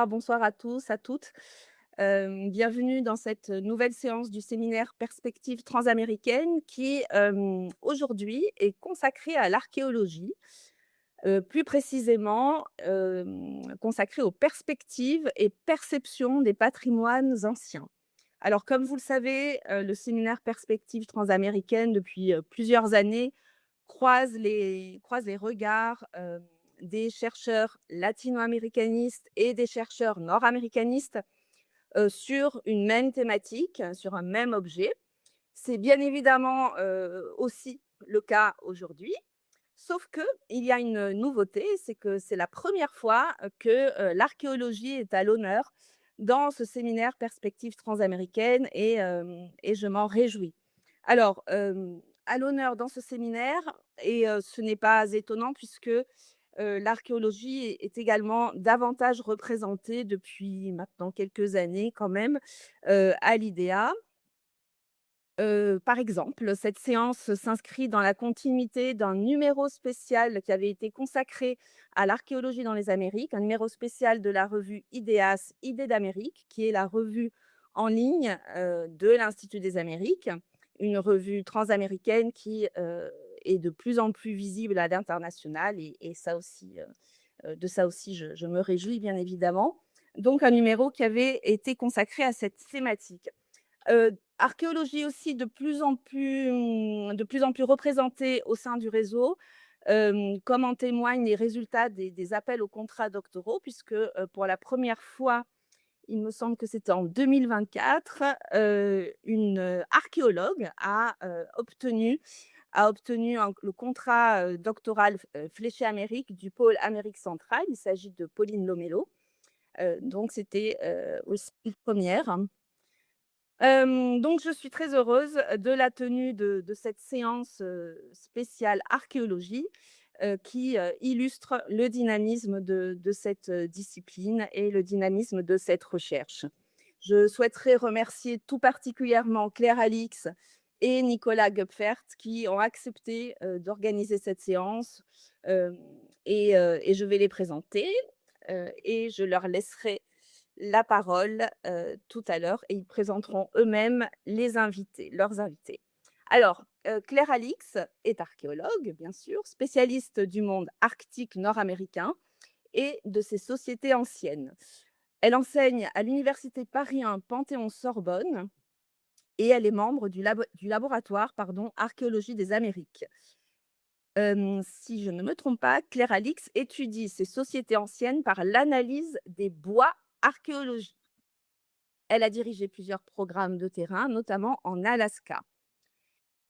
bonsoir à tous, à toutes. Bienvenue dans cette nouvelle séance du séminaire Perspectives transaméricaines qui, aujourd'hui est consacrée à l'archéologie, plus précisément, consacrée aux perspectives et perceptions des patrimoines anciens. Alors comme vous le savez, le séminaire Perspectives transaméricaines depuis, plusieurs années croise les regards, des chercheurs latino-américanistes et des chercheurs nord-américanistes, sur une même thématique, sur un même objet. C'est bien évidemment, aussi le cas aujourd'hui, sauf qu'il y a une nouveauté, c'est que c'est la première fois, que, l'archéologie est à l'honneur dans ce séminaire Perspectives transaméricaines et je m'en réjouis. Alors, à l'honneur dans ce séminaire et ce n'est pas étonnant puisque, l'archéologie est également davantage représentée depuis maintenant quelques années quand même, à l'IDEA. Par exemple, cette séance s'inscrit dans la continuité d'un numéro spécial qui avait été consacré à l'archéologie dans les Amériques, un numéro spécial de la revue IDEAS, Idées d'Amérique, qui est la revue en ligne, de l'Institut des Amériques, une revue transaméricaine qui, est de plus en plus visible à l'international et ça aussi, de ça aussi je me réjouis bien évidemment. Donc un numéro qui avait été consacré à cette thématique. Archéologie aussi de plus en plus représentée au sein du réseau, comme en témoignent les résultats des appels aux contrats doctoraux puisque, pour la première fois, il me semble que c'était en 2024, une, archéologue a obtenu le contrat, doctoral Fléché Amérique du pôle Amérique centrale. Il s'agit de Pauline Lomello, donc c'était, aussi une première. Donc je suis très heureuse de la tenue de cette séance, spéciale archéologie, qui, illustre le dynamisme de cette, discipline et le dynamisme de cette recherche. Je souhaiterais remercier tout particulièrement Claire Alix et Nicolas Gupfert qui ont accepté, d'organiser cette séance, hem et je vais les présenter, et je leur laisserai la parole, tout à l'heure et ils présenteront eux-mêmes leurs invités. Alors, Claire Alix est archéologue, bien sûr, spécialiste du monde arctique nord-américain et de ses sociétés anciennes. Elle enseigne à l'université Paris 1 Panthéon-Sorbonne et elle est membre du laboratoire, pardon, Archéologie des Amériques. Si je ne me trompe pas, Claire Alix étudie ces sociétés anciennes par l'analyse des bois archéologiques. Elle a dirigé plusieurs programmes de terrain, notamment en Alaska.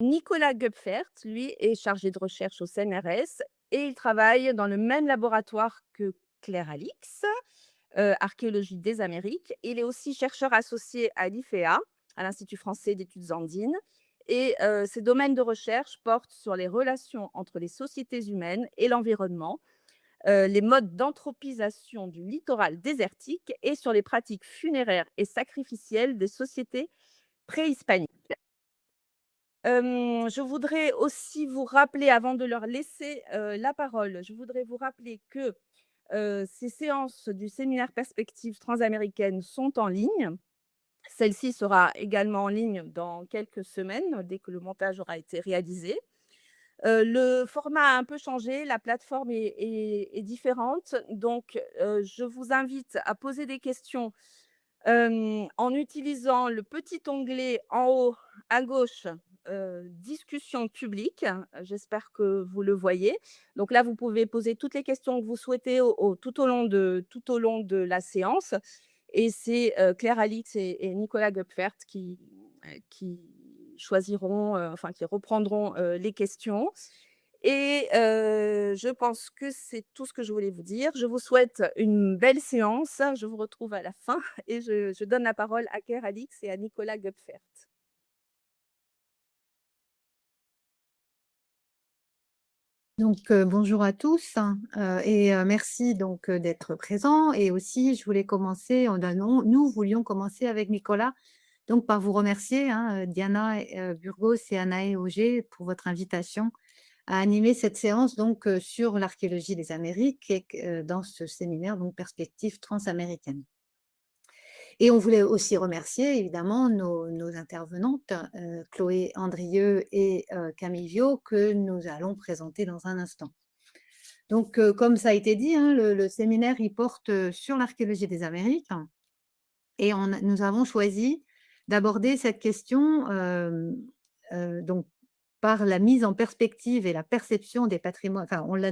Nicolas Gupfert, lui, est chargé de recherche au CNRS et il travaille dans le même laboratoire que Claire Alix, Archéologie des Amériques. Il est aussi chercheur associé à l'IFEA, à l'Institut français d'études andines. Et ses domaines de recherche portent sur les relations entre les sociétés humaines et l'environnement, les modes d'anthropisation du littoral désertique et sur les pratiques funéraires et sacrificielles des sociétés préhispaniques. Je voudrais aussi vous rappeler, avant de leur laisser, la parole, je voudrais vous rappeler que, ces séances du séminaire Perspectives transaméricaines sont en ligne. Celle-ci sera également en ligne dans quelques semaines, dès que le montage aura été réalisé. Le format a un peu changé, la plateforme est différente, donc je vous invite à poser des questions, en utilisant le petit onglet en haut à gauche, discussion publique. J'espère que vous le voyez. Donc là, vous pouvez poser toutes les questions que vous souhaitez tout au long de la séance et c'est, Claire Alix et Nicolas Gupfert qui choisiront, enfin qui reprendront, les questions et je pense que c'est tout ce que je voulais vous dire. Je vous souhaite une belle séance. Je vous retrouve à la fin et je donne la parole à Claire Alix et à Nicolas Gupfert. Donc, bonjour à tous, hein, merci donc, d'être présents et aussi je voulais commencer en donnant nous voulions commencer avec Nicolas, donc par vous remercier, hein, Diana, Burgos et Anaë Auger pour votre invitation, a animé cette séance donc sur l'archéologie des Amériques et dans ce séminaire donc perspective transaméricaine. Et on voulait aussi remercier évidemment nos intervenantes, Chloé Andrieux et Camille Viau, que nous allons présenter dans un instant. Donc, comme ça a été dit, hein, le séminaire, il porte sur l'archéologie des Amériques et nous avons choisi d'aborder cette question donc, par la mise en perspective et la perception des patrimoines, enfin, on l'a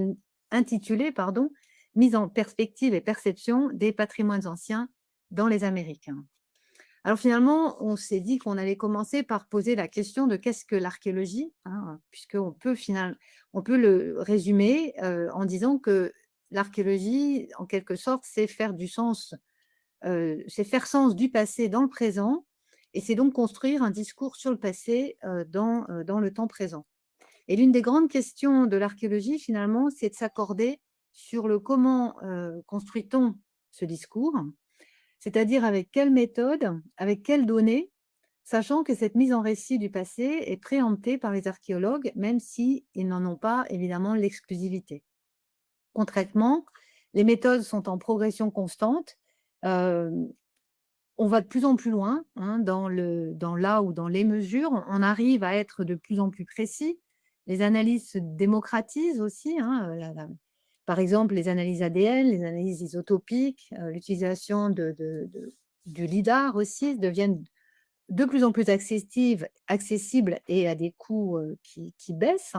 intitulé, pardon, mise en perspective et perception des patrimoines anciens dans les Amériques. Alors finalement, on s'est dit qu'on allait commencer par poser la question de qu'est-ce que l'archéologie, hein, puisqu'on peut on peut le résumer en disant que l'archéologie, en quelque sorte, c'est faire du sens, c'est faire sens du passé dans le présent, et c'est donc construire un discours sur le passé dans le temps présent. Et l'une des grandes questions de l'archéologie, finalement, c'est de s'accorder sur le comment construit-on ce discours, c'est-à-dire avec quelle méthode, avec quelles données, sachant que cette mise en récit du passé est préemptée par les archéologues, même s'ils n'en ont pas évidemment l'exclusivité. Concrètement, les méthodes sont en progression constante. On va de plus en plus loin hein, dans là ou dans les mesures. On arrive à être de plus en plus précis. Les analyses se démocratisent aussi. Hein, par exemple, les analyses ADN, les analyses isotopiques, l'utilisation du LIDAR aussi deviennent de plus en plus accessibles et à des coûts qui baissent.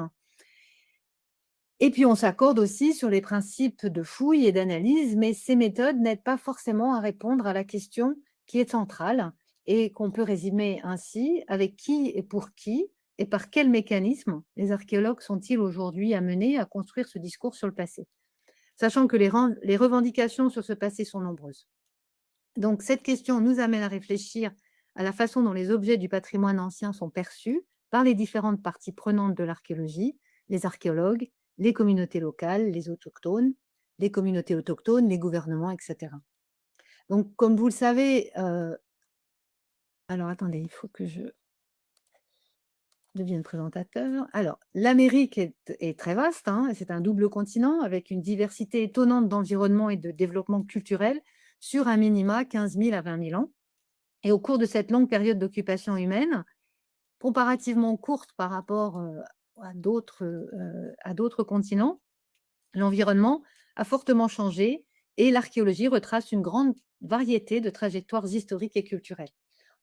Et puis, on s'accorde aussi sur les principes de fouille et d'analyse, mais ces méthodes n'aident pas forcément à répondre à la question qui est centrale et qu'on peut résumer ainsi: avec qui et pour qui et par quels mécanismes les archéologues sont-ils aujourd'hui amenés à construire ce discours sur le passé? Sachant que les revendications sur ce passé sont nombreuses. Donc, cette question nous amène à réfléchir à la façon dont les objets du patrimoine ancien sont perçus par les différentes parties prenantes de l'archéologie, les archéologues, les communautés locales, les autochtones, les communautés autochtones, les gouvernements, etc. Donc, comme vous le savez, alors attendez, il faut que je devienne présentateur. Alors, l'Amérique est très vaste, hein, c'est un double continent avec une diversité étonnante d'environnements et de développement culturel sur un minima 15 000 à 20 000 ans. Et au cours de cette longue période d'occupation humaine, comparativement courte par rapport à d'autres continents, l'environnement a fortement changé et l'archéologie retrace une grande variété de trajectoires historiques et culturelles.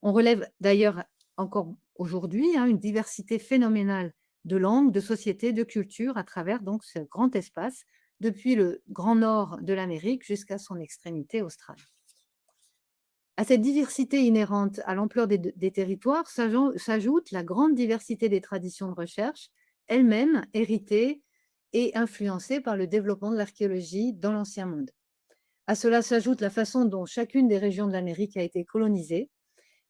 On relève d'ailleurs encore aujourd'hui hein, une diversité phénoménale de langues, de sociétés, de cultures à travers donc ce grand espace, depuis le grand nord de l'Amérique jusqu'à son extrémité australe. À cette diversité inhérente à l'ampleur des territoires s'ajoute la grande diversité des traditions de recherche, elles-mêmes héritées et influencées par le développement de l'archéologie dans l'Ancien Monde. À cela s'ajoute la façon dont chacune des régions de l'Amérique a été colonisée,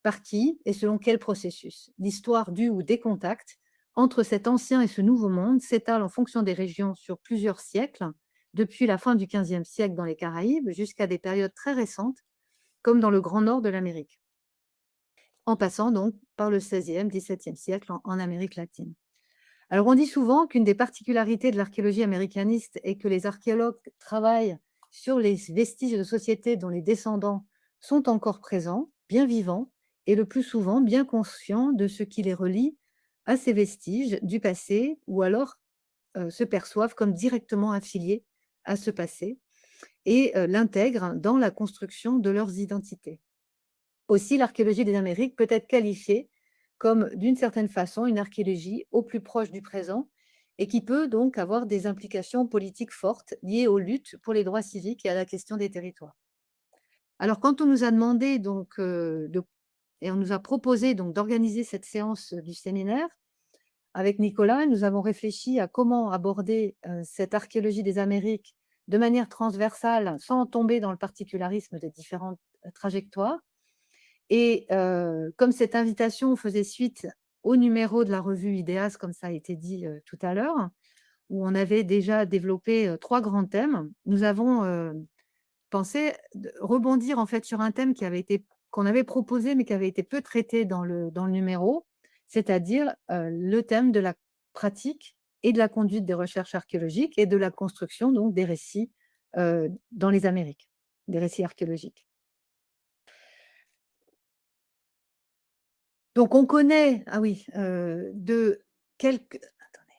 par qui et selon quel processus. L'histoire du ou des contacts entre cet ancien et ce nouveau monde s'étale en fonction des régions sur plusieurs siècles, depuis la fin du XVe siècle dans les Caraïbes jusqu'à des périodes très récentes comme dans le Grand Nord de l'Amérique, en passant donc par le XVIe, XVIIe siècle en Amérique latine. Alors on dit souvent qu'une des particularités de l'archéologie américaniste est que les archéologues travaillent sur les vestiges de sociétés dont les descendants sont encore présents, bien vivants, et le plus souvent bien conscients de ce qui les relie à ces vestiges du passé, ou alors se perçoivent comme directement affiliés à ce passé, et l'intègrent dans la construction de leurs identités. Aussi, l'archéologie des Amériques peut être qualifiée comme, d'une certaine façon, une archéologie au plus proche du présent et qui peut donc avoir des implications politiques fortes liées aux luttes pour les droits civiques et à la question des territoires. Alors, quand on nous a demandé donc, et on nous a proposé donc d'organiser cette séance du séminaire, avec Nicolas, nous avons réfléchi à comment aborder cette archéologie des Amériques de manière transversale, sans tomber dans le particularisme des différentes trajectoires. Et comme cette invitation faisait suite au numéro de la revue IDEAS, comme ça a été dit tout à l'heure, où on avait déjà développé 3 grands thèmes, nous avons pensé rebondir en fait sur un thème qu'on avait proposé, mais qui avait été peu traité dans le numéro, c'est-à-dire le thème de la pratique et de la conduite des recherches archéologiques et de la construction donc des récits dans les Amériques, des récits archéologiques. Donc on connaît, ah oui, de quelques, attendez,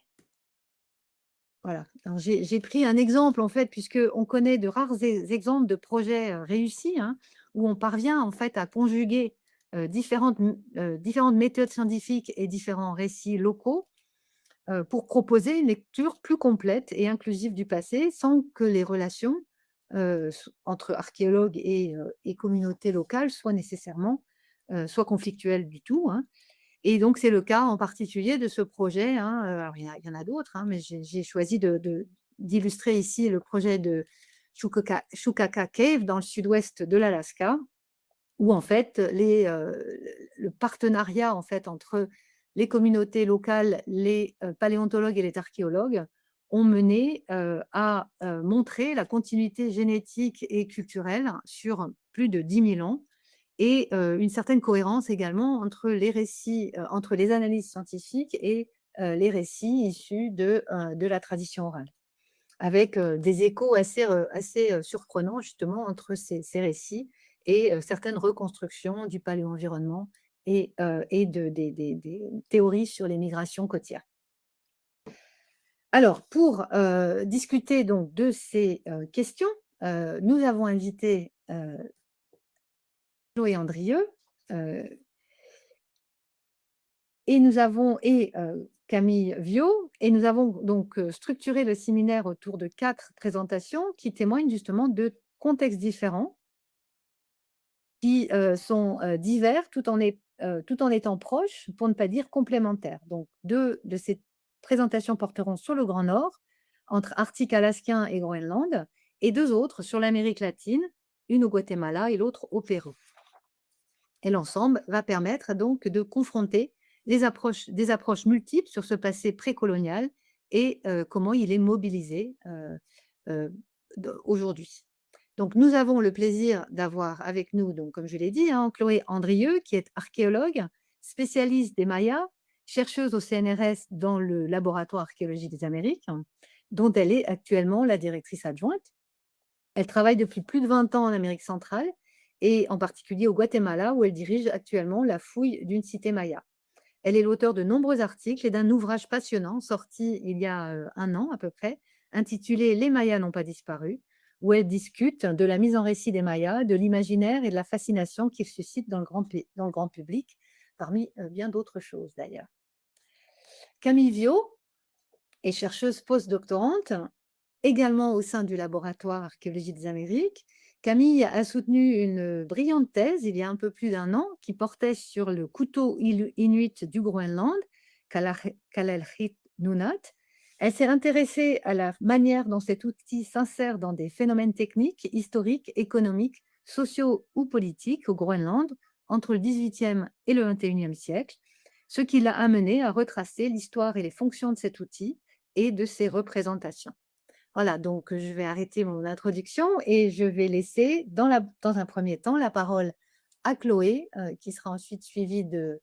voilà, alors j'ai pris un exemple en fait, puisqu'on connaît de rares exemples de projets réussis, hein, où on parvient en fait à conjuguer différentes méthodes scientifiques et différents récits locaux pour proposer une lecture plus complète et inclusive du passé, sans que les relations entre archéologues et communautés locales soient nécessairement soient conflictuelles du tout, hein. Et donc c'est le cas en particulier de ce projet, hein, alors il y en a d'autres, hein, mais j'ai choisi d'illustrer ici le projet de Chukaka Cave dans le sud-ouest de l'Alaska, où en fait le partenariat en fait entre les communautés locales, les paléontologues et les archéologues ont mené à montrer la continuité génétique et culturelle sur plus de 10 000 ans et une certaine cohérence également entre les récits, entre les analyses scientifiques et les récits issus de la tradition orale, avec des échos assez surprenants justement entre ces récits et certaines reconstructions du paléo-environnement et des théories sur les migrations côtières. Alors, pour discuter donc de ces questions, nous avons invité Chloé Andrieux, Camille Viau, et nous avons donc structuré le séminaire autour de 4 présentations qui témoignent justement de contextes différents qui sont divers tout en étant proches, pour ne pas dire complémentaires. Donc 2 de ces présentations porteront sur le Grand Nord, entre Arctique alaskien et Groenland, et 2 autres sur l'Amérique latine, une au Guatemala et l'autre au Pérou. Et l'ensemble va permettre donc de confronter des approches multiples sur ce passé précolonial et comment il est mobilisé aujourd'hui. Donc, nous avons le plaisir d'avoir avec nous, donc, comme je l'ai dit, hein, Chloé Andrieux, qui est archéologue, spécialiste des Mayas, chercheuse au CNRS dans le laboratoire archéologie des Amériques, hein, dont elle est actuellement la directrice adjointe. Elle travaille depuis plus de 20 ans en Amérique centrale et en particulier au Guatemala, où elle dirige actuellement la fouille d'une cité maya. Elle est l'auteure de nombreux articles et d'un ouvrage passionnant sorti il y a 1 an à peu près, intitulé Les Mayas n'ont pas disparu, où elle discute de la mise en récit des Mayas, de l'imaginaire et de la fascination qu'ils suscitent dans le grand public, parmi bien d'autres choses d'ailleurs. Camille Viau est chercheuse postdoctorante, également au sein du laboratoire Archéologie des Amériques. Camille a soutenu une brillante thèse il y a un peu plus d'1 an qui portait sur le couteau inuit du Groenland, Kalaalleq Nunaat. Elle s'est intéressée à la manière dont cet outil s'insère dans des phénomènes techniques, historiques, économiques, sociaux ou politiques au Groenland entre le XVIIIe et le XXIe siècle, ce qui l'a amené à retracer l'histoire et les fonctions de cet outil et de ses représentations. Voilà, donc je vais arrêter mon introduction et je vais laisser dans un premier temps la parole à Chloé, qui sera ensuite suivie de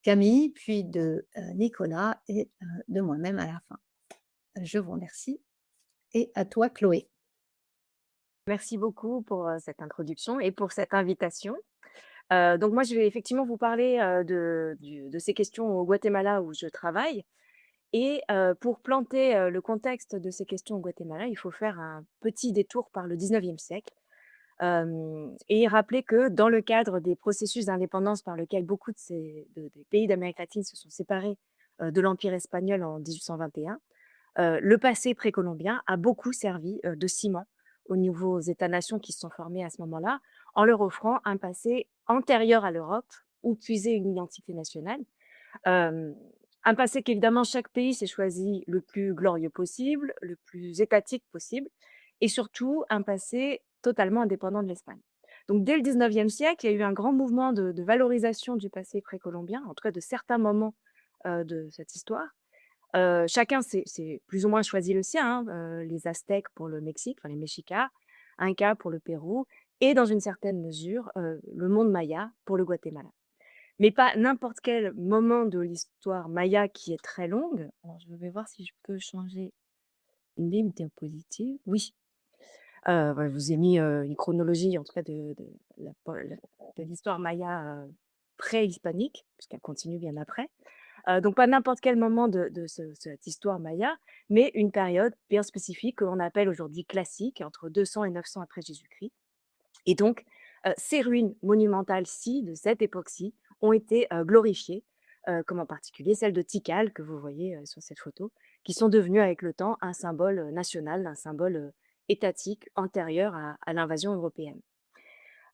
Camille, puis de Nicolas et de moi-même à la fin. Je vous remercie et à toi Chloé. Merci beaucoup pour cette introduction et pour cette invitation. Donc moi, je vais effectivement vous parler de ces questions au Guatemala où je travaille. Et pour planter le contexte de ces questions au Guatemala, il faut faire un petit détour par le 19e siècle et rappeler que dans le cadre des processus d'indépendance par lequel beaucoup des pays d'Amérique latine se sont séparés de l'Empire espagnol en 1821, le passé précolombien a beaucoup servi de ciment aux nouveaux États-nations qui se sont formés à ce moment-là, en leur offrant un passé antérieur à l'Europe où puiser une identité nationale. Euh, un passé qu'évidemment chaque pays s'est choisi le plus glorieux possible, le plus étatique possible, et surtout un passé totalement indépendant de l'Espagne. Donc dès le 19e siècle, il y a eu un grand mouvement de valorisation du passé précolombien, en tout cas de certains moments de cette histoire. Chacun s'est plus ou moins choisi le sien, hein, les Aztèques pour le Mexique, enfin les Mexicas, Incas pour le Pérou, et dans une certaine mesure, le monde maya pour le Guatemala. mais pas n'importe quel moment de l'histoire maya qui est très longue. Alors, je vais voir si je peux changer une diapositive. Oui, ouais, je vous ai mis une chronologie, en tout cas, de l'histoire maya pré-hispanique, puisqu'elle continue bien après. Donc, pas n'importe quel moment de cette histoire maya, mais une période bien spécifique que l'on appelle aujourd'hui classique, entre 200 et 900 après Jésus-Christ. Et donc, ces ruines monumentales-ci, de cette époque-ci, ont été glorifiées, comme en particulier celle de Tikal, que vous voyez sur cette photo, qui sont devenues avec le temps un symbole national, un symbole étatique antérieur à l'invasion européenne.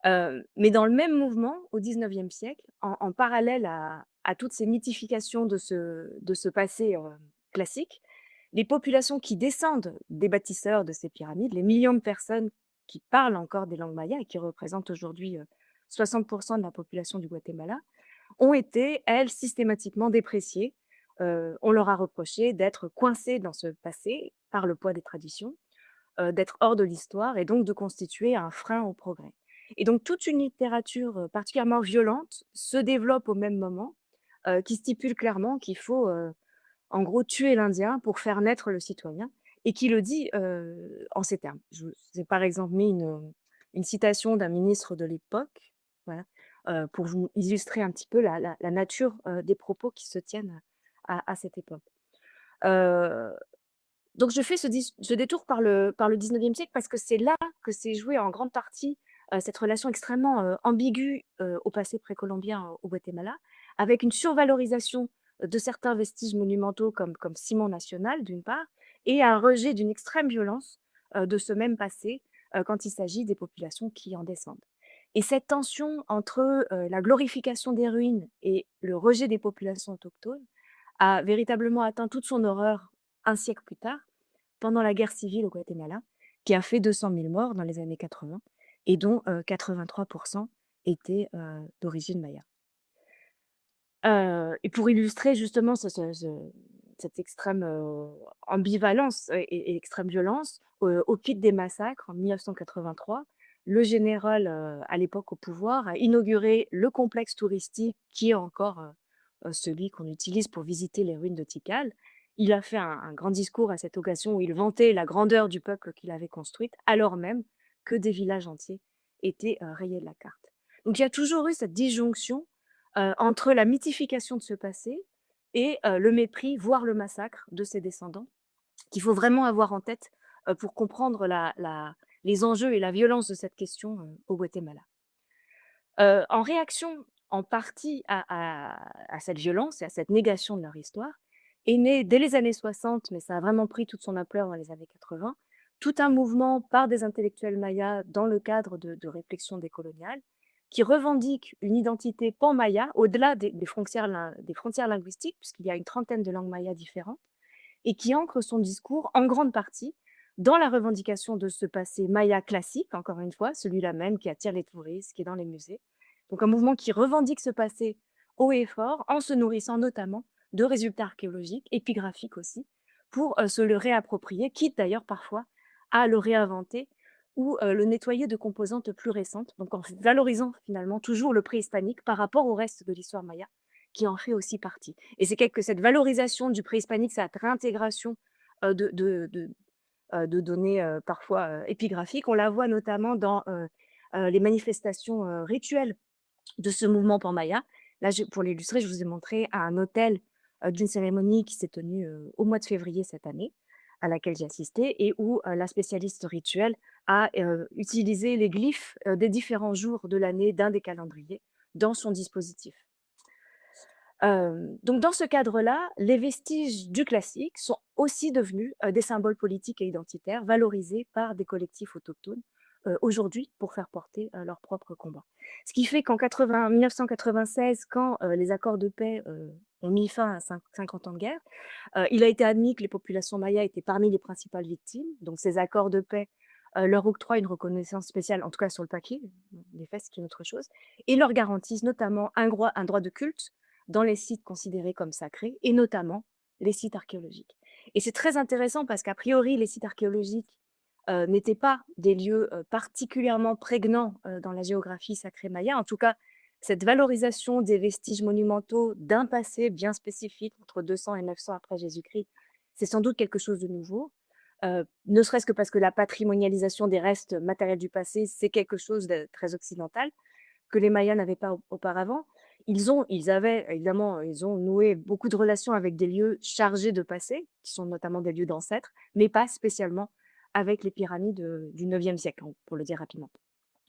Mais dans le même mouvement, au 19e siècle, en parallèle à toutes ces mythifications de ce passé classique, les populations qui descendent des bâtisseurs de ces pyramides, les millions de personnes qui parlent encore des langues mayas et qui représentent aujourd'hui 60% de la population du Guatemala, ont été, elles, systématiquement dépréciées. On leur a reproché d'être coincées dans ce passé par le poids des traditions, d'être hors de l'histoire et donc de constituer un frein au progrès. Et donc toute une littérature particulièrement violente se développe au même moment, qui stipule clairement qu'il faut, en gros, tuer l'Indien pour faire naître le citoyen, et qui le dit en ces termes. Je vous ai par exemple mis une citation d'un ministre de l'époque, voilà, pour vous illustrer un petit peu la nature des propos qui se tiennent à cette époque. Euh, donc je fais ce détour par le 19e siècle parce que c'est là que s'est jouée en grande partie cette relation extrêmement ambiguë au passé précolombien au Guatemala, avec une survalorisation de certains vestiges monumentaux comme Ciment National d'une part, et un rejet d'une extrême violence de ce même passé quand il s'agit des populations qui en descendent. Et cette tension entre la glorification des ruines et le rejet des populations autochtones a véritablement atteint toute son horreur un siècle plus tard, pendant la guerre civile au Guatemala, qui a fait 200 000 morts dans les années 80 et dont 83% étaient d'origine maya. Et pour illustrer justement cette extrême ambivalence et extrême violence, au pic des massacres en 1983, le général à l'époque au pouvoir a inauguré le complexe touristique qui est encore celui qu'on utilise pour visiter les ruines de Tikal. Il a fait un grand discours à cette occasion où il vantait la grandeur du peuple qu'il avait construite, alors même que des villages entiers étaient rayés de la carte. Donc il y a toujours eu cette disjonction entre la mythification de ce passé et le mépris, voire le massacre de ses descendants, qu'il faut vraiment avoir en tête pour comprendre les enjeux et la violence de cette question au Guatemala. En réaction en partie à cette violence et à cette négation de leur histoire, est né dès les années 60, mais ça a vraiment pris toute son ampleur dans les années 80, tout un mouvement par des intellectuels mayas dans le cadre de réflexions décoloniales, qui revendiquent une identité pan-maya au-delà des frontières linguistiques, puisqu'il y a une trentaine de langues mayas différentes, et qui ancre son discours en grande partie dans la revendication de ce passé maya classique, encore une fois, celui-là même qui attire les touristes, qui est dans les musées. Donc un mouvement qui revendique ce passé haut et fort, en se nourrissant notamment de résultats archéologiques, épigraphiques aussi, pour se le réapproprier, quitte d'ailleurs parfois à le réinventer ou le nettoyer de composantes plus récentes, donc en valorisant finalement toujours le préhispanique par rapport au reste de l'histoire maya, qui en fait aussi partie. Et c'est que cette valorisation du préhispanique, cette réintégration de données parfois épigraphiques, on la voit notamment dans les manifestations rituelles de ce mouvement pan-maya. Là, pour l'illustrer, je vous ai montré un hôtel d'une cérémonie qui s'est tenue au mois de février cette année, à laquelle j'ai assisté, et où la spécialiste rituelle a utilisé les glyphes des différents jours de l'année d'un des calendriers dans son dispositif. Donc dans ce cadre-là, les vestiges du classique sont aussi devenus des symboles politiques et identitaires valorisés par des collectifs autochtones aujourd'hui pour faire porter leur propre combat. Ce qui fait qu'en 1996, quand les accords de paix ont mis fin à 50 ans de guerre, il a été admis que les populations mayas étaient parmi les principales victimes. Donc ces accords de paix leur octroient une reconnaissance spéciale, en tout cas sur le papier, les faits c'est une autre chose, et leur garantissent notamment un droit de culte dans les sites considérés comme sacrés, et notamment les sites archéologiques. Et c'est très intéressant parce qu'a priori, les sites archéologiques n'étaient pas des lieux particulièrement prégnants dans la géographie sacrée maya. En tout cas, cette valorisation des vestiges monumentaux d'un passé bien spécifique entre 200 et 900 après Jésus-Christ, c'est sans doute quelque chose de nouveau. Ne serait-ce que parce que la patrimonialisation des restes matériels du passé, c'est quelque chose de très occidental que les Mayas n'avaient pas auparavant. Ils avaient évidemment, ils ont noué beaucoup de relations avec des lieux chargés de passé, qui sont notamment des lieux d'ancêtres, mais pas spécialement avec les pyramides du 9e siècle, pour le dire rapidement.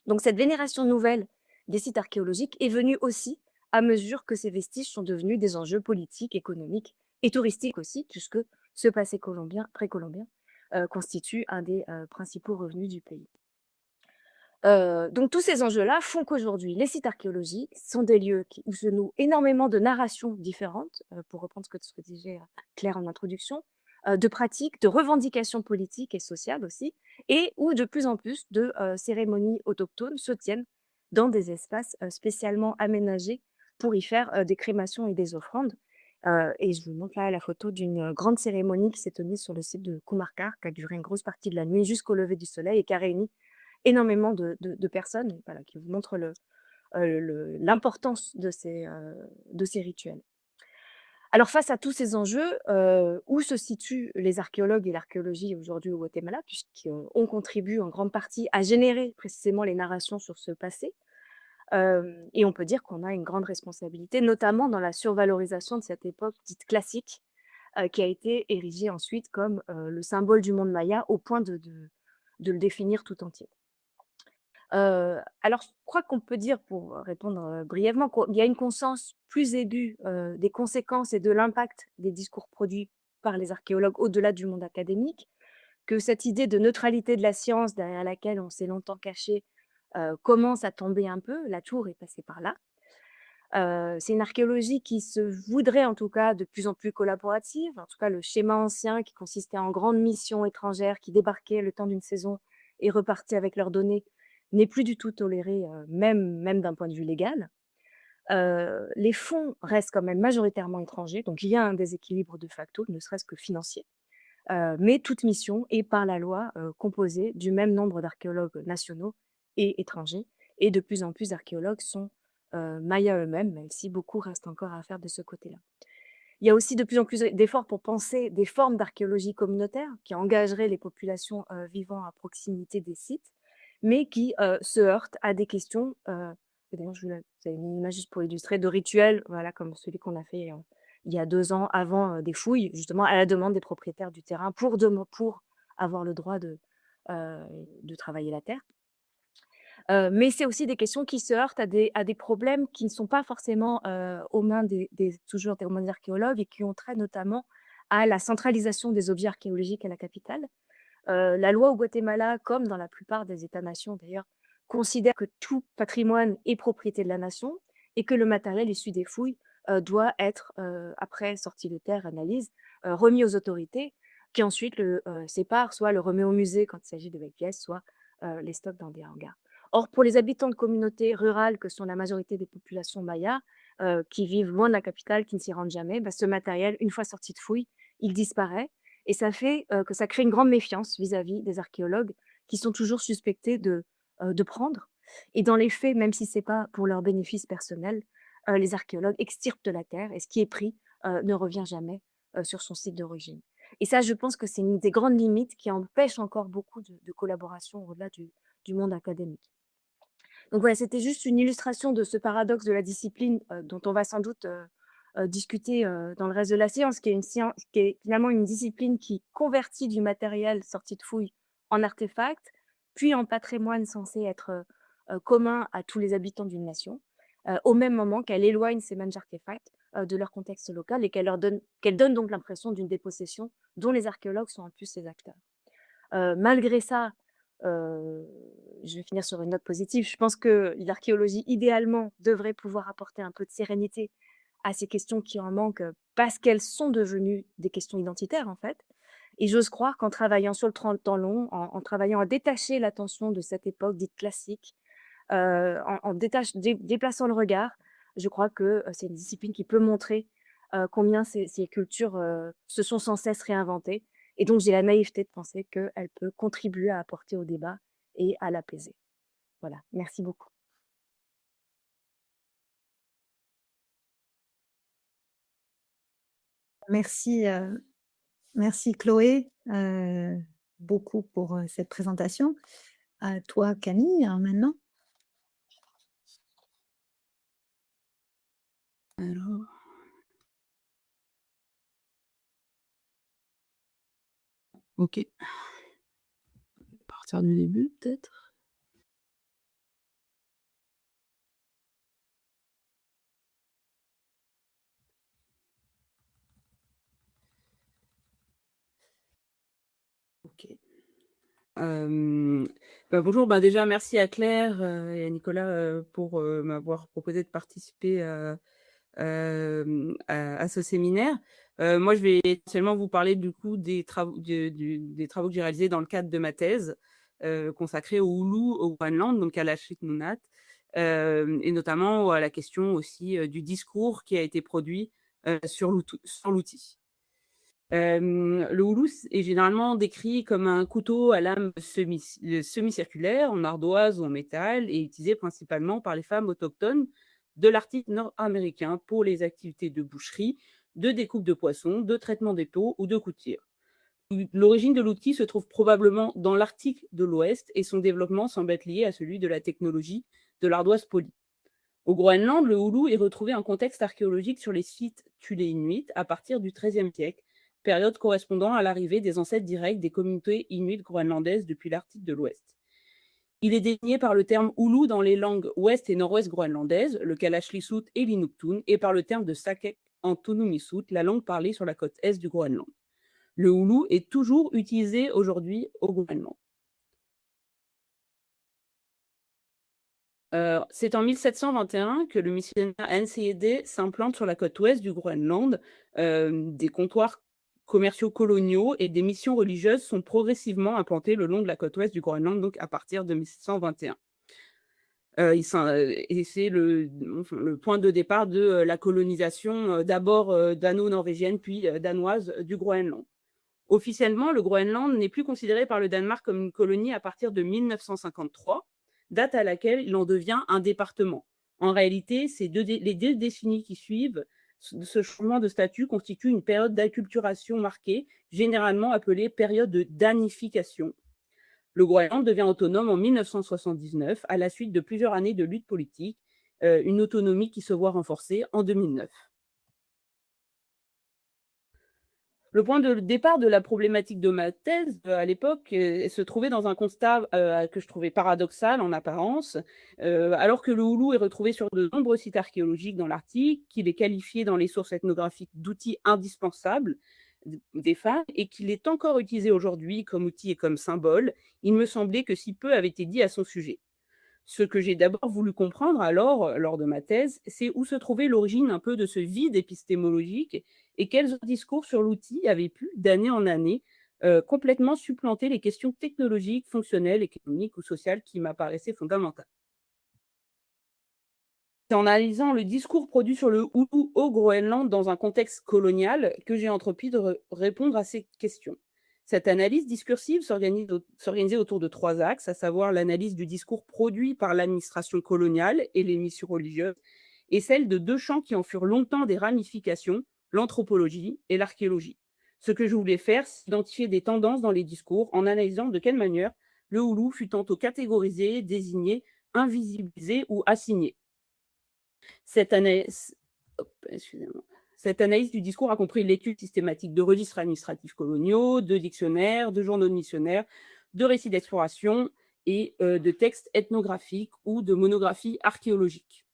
Donc cette vénération nouvelle des sites archéologiques est venue aussi à mesure que ces vestiges sont devenus des enjeux politiques, économiques et touristiques aussi, puisque ce passé colombien, précolombien constitue un des principaux revenus du pays. Donc tous ces enjeux-là font qu'aujourd'hui, les sites archéologiques sont des lieux où se nouent énormément de narrations différentes, pour reprendre ce que disait Claire en introduction, de pratiques, de revendications politiques et sociales aussi, et où de plus en plus de cérémonies autochtones se tiennent dans des espaces spécialement aménagés pour y faire des crémations et des offrandes. Et je vous montre là la photo d'une grande cérémonie qui s'est tenue sur le site de Kumarkar, qui a duré une grosse partie de la nuit jusqu'au lever du soleil et qui a réuni énormément de personnes, voilà, qui vous montrent l'importance de ces rituels. Alors face à tous ces enjeux, où se situent les archéologues et l'archéologie aujourd'hui au Guatemala, puisqu'on contribue en grande partie à générer précisément les narrations sur ce passé. Et on peut dire qu'on a une grande responsabilité, notamment dans la survalorisation de cette époque dite classique, qui a été érigée ensuite comme le symbole du monde maya, au point de le définir tout entier. Alors je crois qu'on peut dire, pour répondre, brièvement, qu'il y a une conscience plus aiguë, des conséquences et de l'impact des discours produits par les archéologues au-delà du monde académique, que cette idée de neutralité de la science derrière laquelle on s'est longtemps caché, commence à tomber un peu. La tour est passée par là. C'est une archéologie qui se voudrait en tout cas de plus en plus collaborative. En tout cas, le schéma ancien qui consistait en grandes missions étrangères qui débarquaient le temps d'une saison et repartaient avec leurs données n'est plus du tout toléré, même d'un point de vue légal. Les fonds restent quand même majoritairement étrangers, donc il y a un déséquilibre de facto, ne serait-ce que financier. Mais toute mission est par la loi composée du même nombre d'archéologues nationaux et étrangers. Et de plus en plus d'archéologues sont mayas eux-mêmes, même si beaucoup reste encore à faire de ce côté-là. Il y a aussi de plus en plus d'efforts pour penser des formes d'archéologie communautaire qui engageraient les populations vivant à proximité des sites, mais qui se heurtent à des questions, d'ailleurs vous avez mis une image juste pour illustrer, de rituels, voilà, comme celui qu'on a fait il y a 2 ans avant des fouilles, justement à la demande des propriétaires du terrain pour avoir le droit de travailler la terre. Mais c'est aussi des questions qui se heurtent à des problèmes qui ne sont pas forcément, aux mains toujours aux mains des archéologues et qui ont trait notamment à la centralisation des objets archéologiques à la capitale. La loi au Guatemala, comme dans la plupart des États-nations d'ailleurs, considère que tout patrimoine est propriété de la nation et que le matériel issu des fouilles, doit être, après sortie de terre, analyse, remis aux autorités qui ensuite le, séparent, soit le remet au musée quand il s'agit de belles pièces, soit, les stockent dans des hangars. Or, pour les habitants de communautés rurales que sont la majorité des populations mayas, qui vivent loin de la capitale, qui ne s'y rendent jamais, bah, ce matériel, une fois sorti de fouille, il disparaît et ça fait, que ça crée une grande méfiance vis-à-vis des archéologues qui sont toujours suspectés de prendre et dans les faits, même si c'est pas pour leur bénéfice personnel, les archéologues extirpent de la terre et ce qui est pris, ne revient jamais, sur son site d'origine. Et ça, je pense que c'est une des grandes limites qui empêche encore beaucoup de collaboration au-delà du monde académique. Donc voilà, c'était juste une illustration de ce paradoxe de la discipline, dont on va sans doute, discuter, dans le reste de la séance, qui est finalement une discipline qui convertit du matériel sorti de fouilles en artefacts, puis en patrimoine censé être, commun à tous les habitants d'une nation, au même moment qu'elle éloigne ces mêmes artefacts, de leur contexte local et qu'elle donne donc l'impression d'une dépossession dont les archéologues sont en plus les acteurs. Malgré ça, heu, je vais finir sur une note positive. Je pense que l'archéologie, idéalement, devrait pouvoir apporter un peu de sérénité à ces questions qui en manquent, parce qu'elles sont devenues des questions identitaires, en fait. Et j'ose croire qu'en travaillant sur le temps long, en travaillant à détacher l'attention de cette époque dite classique, en déplaçant le regard, je crois que, c'est une discipline qui peut montrer, combien ces cultures, se sont sans cesse réinventées et donc j'ai la naïveté de penser qu'elle peut contribuer à apporter au débat et à l'apaiser. Voilà, merci beaucoup. Merci, merci Chloé, beaucoup pour, cette présentation. À toi Camille, hein, maintenant. Alors, OK. À partir du début peut-être? OK. Bonjour, déjà merci à Claire, et à Nicolas, pour, m'avoir proposé de participer, à ce séminaire. Moi, je vais essentiellement vous parler du coup des travaux que j'ai réalisés dans le cadre de ma thèse, consacrée au Hulu au Groenland, donc à l'Ashrit Nunat, et notamment à la question aussi, du discours qui a été produit, sur l'outil. Le Hulu est généralement décrit comme un couteau à lame semi-circulaire, en ardoise ou en métal, et utilisé principalement par les femmes autochtones de l'Arctique nord-américain pour les activités de boucherie, de découpe de poissons, de traitement des peaux ou de couture. L'origine de l'outil se trouve probablement dans l'Arctique de l'Ouest et son développement semble être lié à celui de la technologie de l'ardoise polie. Au Groenland, le Hulu est retrouvé en contexte archéologique sur les sites Thule-Inuit à partir du XIIIe siècle, période correspondant à l'arrivée des ancêtres directs des communautés inuites groenlandaises depuis l'Arctique de l'Ouest. Il est désigné par le terme Hulu dans les langues ouest et nord-ouest groenlandaises, le Kalaallisut et l'Inuktun, et par le terme de Sakek en Tunumisut, la langue parlée sur la côte est du Groenland. Le Hulu est toujours utilisé aujourd'hui au Groenland. C'est en 1721 que le missionnaire Enschede s'implante sur la côte ouest du Groenland. Des comptoirs commerciaux coloniaux et des missions religieuses sont progressivement implantés le long de la côte ouest du Groenland, donc à partir de 1721. Et c'est le point de départ de la colonisation, d'abord dano-norvégienne, puis danoise du Groenland. Officiellement, le Groenland n'est plus considéré par le Danemark comme une colonie à partir de 1953, date à laquelle il en devient un département. En réalité, les 2 décennies qui suivent ce changement de statut constituent une période d'acculturation marquée, généralement appelée période de danification. Le Groenland devient autonome en 1979 à la suite de plusieurs années de lutte politique, une autonomie qui se voit renforcée en 2009. Le point de départ de la problématique de ma thèse, à l'époque, se trouvait dans un constat, que je trouvais paradoxal en apparence. Alors que le Hulu est retrouvé sur de nombreux sites archéologiques dans l'Arctique, qu'il est qualifié dans les sources ethnographiques d'outil indispensable des femmes et qu'il est encore utilisé aujourd'hui comme outil et comme symbole, il me semblait que si peu avait été dit à son sujet. Ce que j'ai d'abord voulu comprendre alors, lors de ma thèse, c'est où se trouvait l'origine un peu de ce vide épistémologique et quels autres discours sur l'outil avaient pu, d'année en année, complètement supplanter les questions technologiques, fonctionnelles, économiques ou sociales qui m'apparaissaient fondamentales. C'est en analysant le discours produit sur le Hulu au Groenland dans un contexte colonial que j'ai entrepris de répondre à ces questions. Cette analyse discursive s'organisait autour de 3 axes, à savoir l'analyse du discours produit par l'administration coloniale et les missions religieuses, et celle de 2 champs qui en furent longtemps des ramifications, l'anthropologie et l'archéologie. Ce que je voulais faire, c'est identifier des tendances dans les discours en analysant de quelle manière le Hulu fut tantôt catégorisé, désigné, invisibilisé ou assigné. Cette analyse, Cette analyse du discours a compris l'étude systématique de registres administratifs coloniaux, de dictionnaires, de journaux de missionnaires, de récits d'exploration et de textes ethnographiques ou de monographies archéologiques.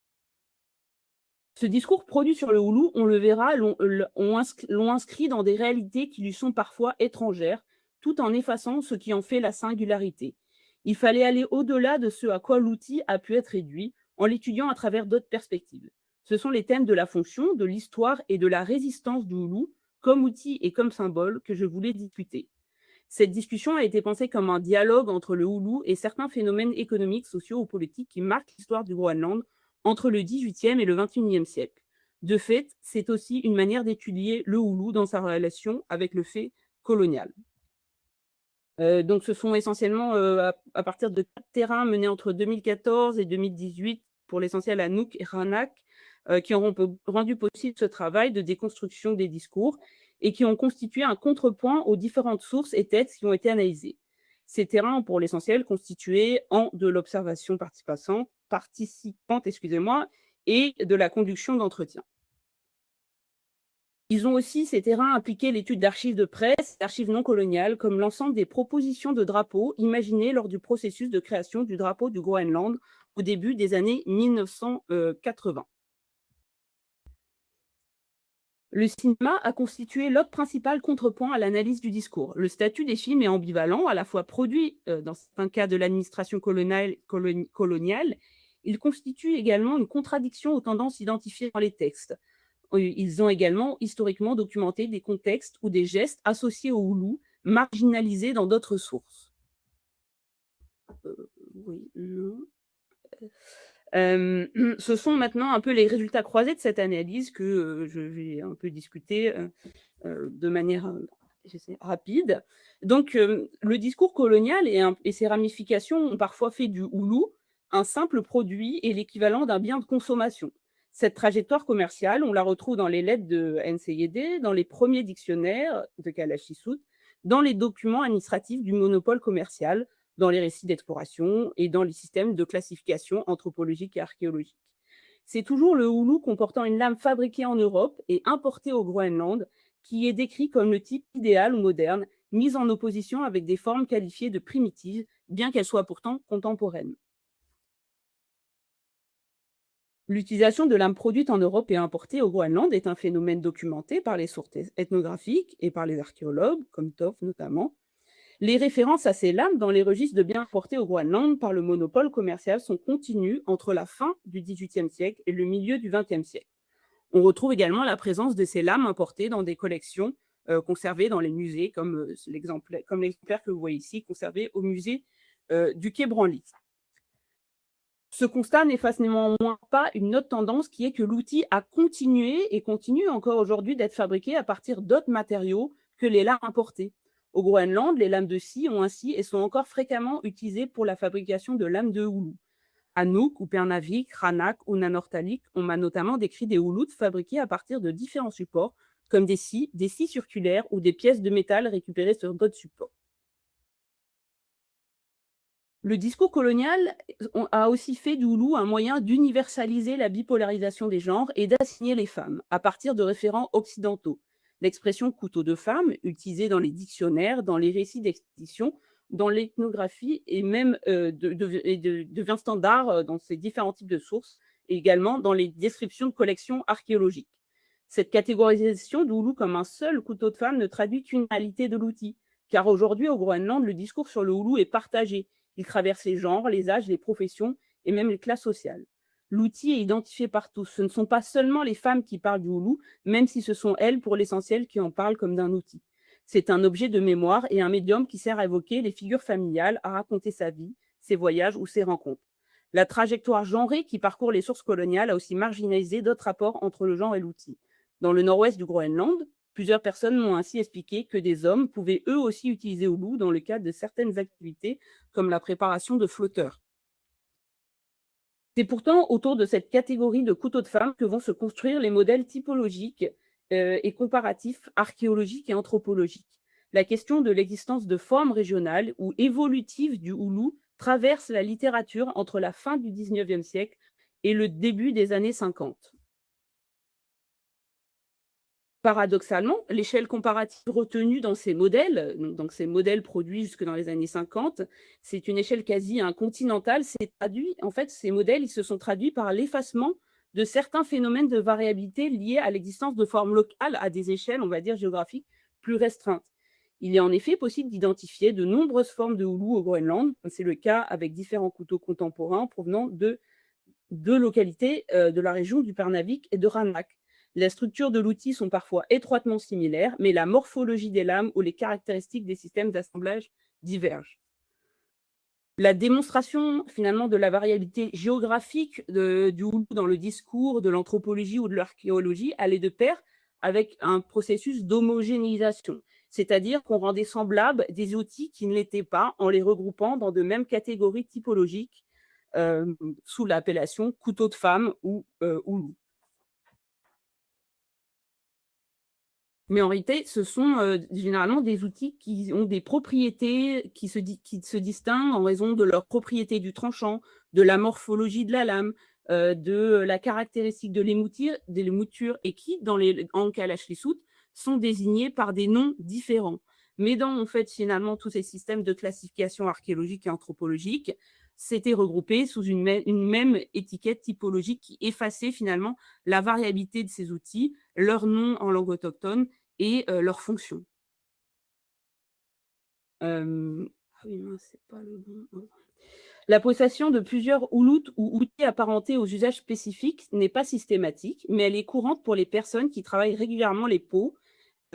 Ce discours produit sur le Hulu, on le verra, l'ont inscrit dans des réalités qui lui sont parfois étrangères, tout en effaçant ce qui en fait la singularité. Il fallait aller au-delà de ce à quoi l'outil a pu être réduit, en l'étudiant à travers d'autres perspectives. Ce sont les thèmes de la fonction, de l'histoire et de la résistance du Hulu, comme outil et comme symbole, que je voulais discuter. Cette discussion a été pensée comme un dialogue entre le Hulu et certains phénomènes économiques, sociaux ou politiques qui marquent l'histoire du Groenland entre le XVIIIe et le XXIe siècle. De fait, c'est aussi une manière d'étudier le Hulu dans sa relation avec le fait colonial. Donc ce sont essentiellement, à partir de 4 terrains menés entre 2014 et 2018, pour l'essentiel à Nuuk et Ranak, qui auront rendu possible ce travail de déconstruction des discours et qui ont constitué un contrepoint aux différentes sources et textes qui ont été analysés. Ces terrains ont pour l'essentiel constitué de l'observation participante, et de la conduction d'entretien. Ils ont aussi, ces terrains, impliqué l'étude d'archives de presse, d'archives non coloniales, comme l'ensemble des propositions de drapeaux imaginées lors du processus de création du drapeau du Groenland au début des années 1980. Le cinéma a constitué l'autre principal contrepoint à l'analyse du discours. Le statut des films est ambivalent, à la fois produit dans certains cas de l'administration coloniale, il constitue également une contradiction aux tendances identifiées dans les textes. Ils ont également historiquement documenté des contextes ou des gestes associés au houlou, marginalisés dans d'autres sources. Oui, non. Ce sont maintenant un peu les résultats croisés de cette analyse que je vais un peu discuter de manière rapide. Donc, le discours colonial et ses ramifications ont parfois fait du houlou un simple produit et l'équivalent d'un bien de consommation. Cette trajectoire commerciale, on la retrouve dans les lettres de NCID, dans les premiers dictionnaires de Kalachissut, dans les documents administratifs du monopole commercial, dans les récits d'exploration et dans les systèmes de classification anthropologique et archéologique. C'est toujours le houlou comportant une lame fabriquée en Europe et importée au Groenland qui est décrit comme le type idéal ou moderne, mis en opposition avec des formes qualifiées de primitives, bien qu'elles soient pourtant contemporaines. L'utilisation de lames produites en Europe et importées au Groenland est un phénomène documenté par les sources ethnographiques et par les archéologues, comme Toff notamment. Les références à ces lames dans les registres de biens importés au Groenland par le monopole commercial sont continues entre la fin du XVIIIe siècle et le milieu du XXe siècle. On retrouve également la présence de ces lames importées dans des collections conservées dans les musées, comme l'exemplaire que vous voyez ici, conservé au musée du Quai Branly. Ce constat n'efface néanmoins pas une autre tendance qui est que l'outil a continué et continue encore aujourd'hui d'être fabriqué à partir d'autres matériaux que les lames importées. Au Groenland, les lames de scie ont ainsi et sont encore fréquemment utilisées pour la fabrication de lames de houlou. Anouk, Upernavik, Ranak ou Nanortalik ont notamment décrit des houloutes fabriqués à partir de différents supports, comme des scies circulaires ou des pièces de métal récupérées sur d'autres supports. Le discours colonial a aussi fait du houlou un moyen d'universaliser la bipolarisation des genres et d'assigner les femmes à partir de référents occidentaux. L'expression couteau de femme, utilisée dans les dictionnaires, dans les récits d'expédition, dans l'ethnographie et même devient standard dans ces différents types de sources et également dans les descriptions de collections archéologiques. Cette catégorisation du houlou comme un seul couteau de femme ne traduit qu'une réalité de l'outil, car aujourd'hui au Groenland, le discours sur le houlou est partagé. Il traverse les genres, les âges, les professions et même les classes sociales. L'outil est identifié par tous. Ce ne sont pas seulement les femmes qui parlent du houlou, même si ce sont elles, pour l'essentiel, qui en parlent comme d'un outil. C'est un objet de mémoire et un médium qui sert à évoquer les figures familiales, à raconter sa vie, ses voyages ou ses rencontres. La trajectoire genrée qui parcourt les sources coloniales a aussi marginalisé d'autres rapports entre le genre et l'outil. Dans le nord-ouest du Groenland, plusieurs personnes m'ont ainsi expliqué que des hommes pouvaient eux aussi utiliser houlou dans le cadre de certaines activités, comme la préparation de flotteurs. C'est pourtant autour de cette catégorie de couteaux de femme que vont se construire les modèles typologiques et comparatifs, archéologiques et anthropologiques. La question de l'existence de formes régionales ou évolutives du houlou traverse la littérature entre la fin du XIXe siècle et le début des années 50. Paradoxalement, l'échelle comparative retenue dans ces modèles, donc ces modèles produits jusque dans les années 50, c'est une échelle quasi continentale. En fait, ces modèles ils se sont traduits par l'effacement de certains phénomènes de variabilité liés à l'existence de formes locales à des échelles, on va dire, géographiques plus restreintes. Il est en effet possible d'identifier de nombreuses formes de houlou au Groenland. C'est le cas avec différents couteaux contemporains provenant de deux localités de la région du Pernavik et de Ranak. Les structures de l'outil sont parfois étroitement similaires, mais la morphologie des lames ou les caractéristiques des systèmes d'assemblage divergent. La démonstration finalement de la variabilité géographique du houlou dans le discours de l'anthropologie ou de l'archéologie allait de pair avec un processus d'homogénéisation, c'est-à-dire qu'on rendait semblables des outils qui ne l'étaient pas en les regroupant dans de mêmes catégories typologiques sous l'appellation couteau de femme ou houlou. Mais en réalité, ce sont généralement des outils qui ont des propriétés qui se distinguent en raison de leurs propriétés du tranchant, de la morphologie de la lame, de la caractéristique de l'émouture et qui, en Kalachli-Sout, sont désignés par des noms différents. Mais dans, en fait, finalement, tous ces systèmes de classification archéologique et anthropologique, c'était regroupé sous une même étiquette typologique qui effaçait finalement la variabilité de ces outils, leur nom en langue autochtone et leurs fonctions. Ah oui, mince, c'est pas le bon. Oh. La possession de plusieurs ouloutes ou outils apparentés aux usages spécifiques n'est pas systématique, mais elle est courante pour les personnes qui travaillent régulièrement les peaux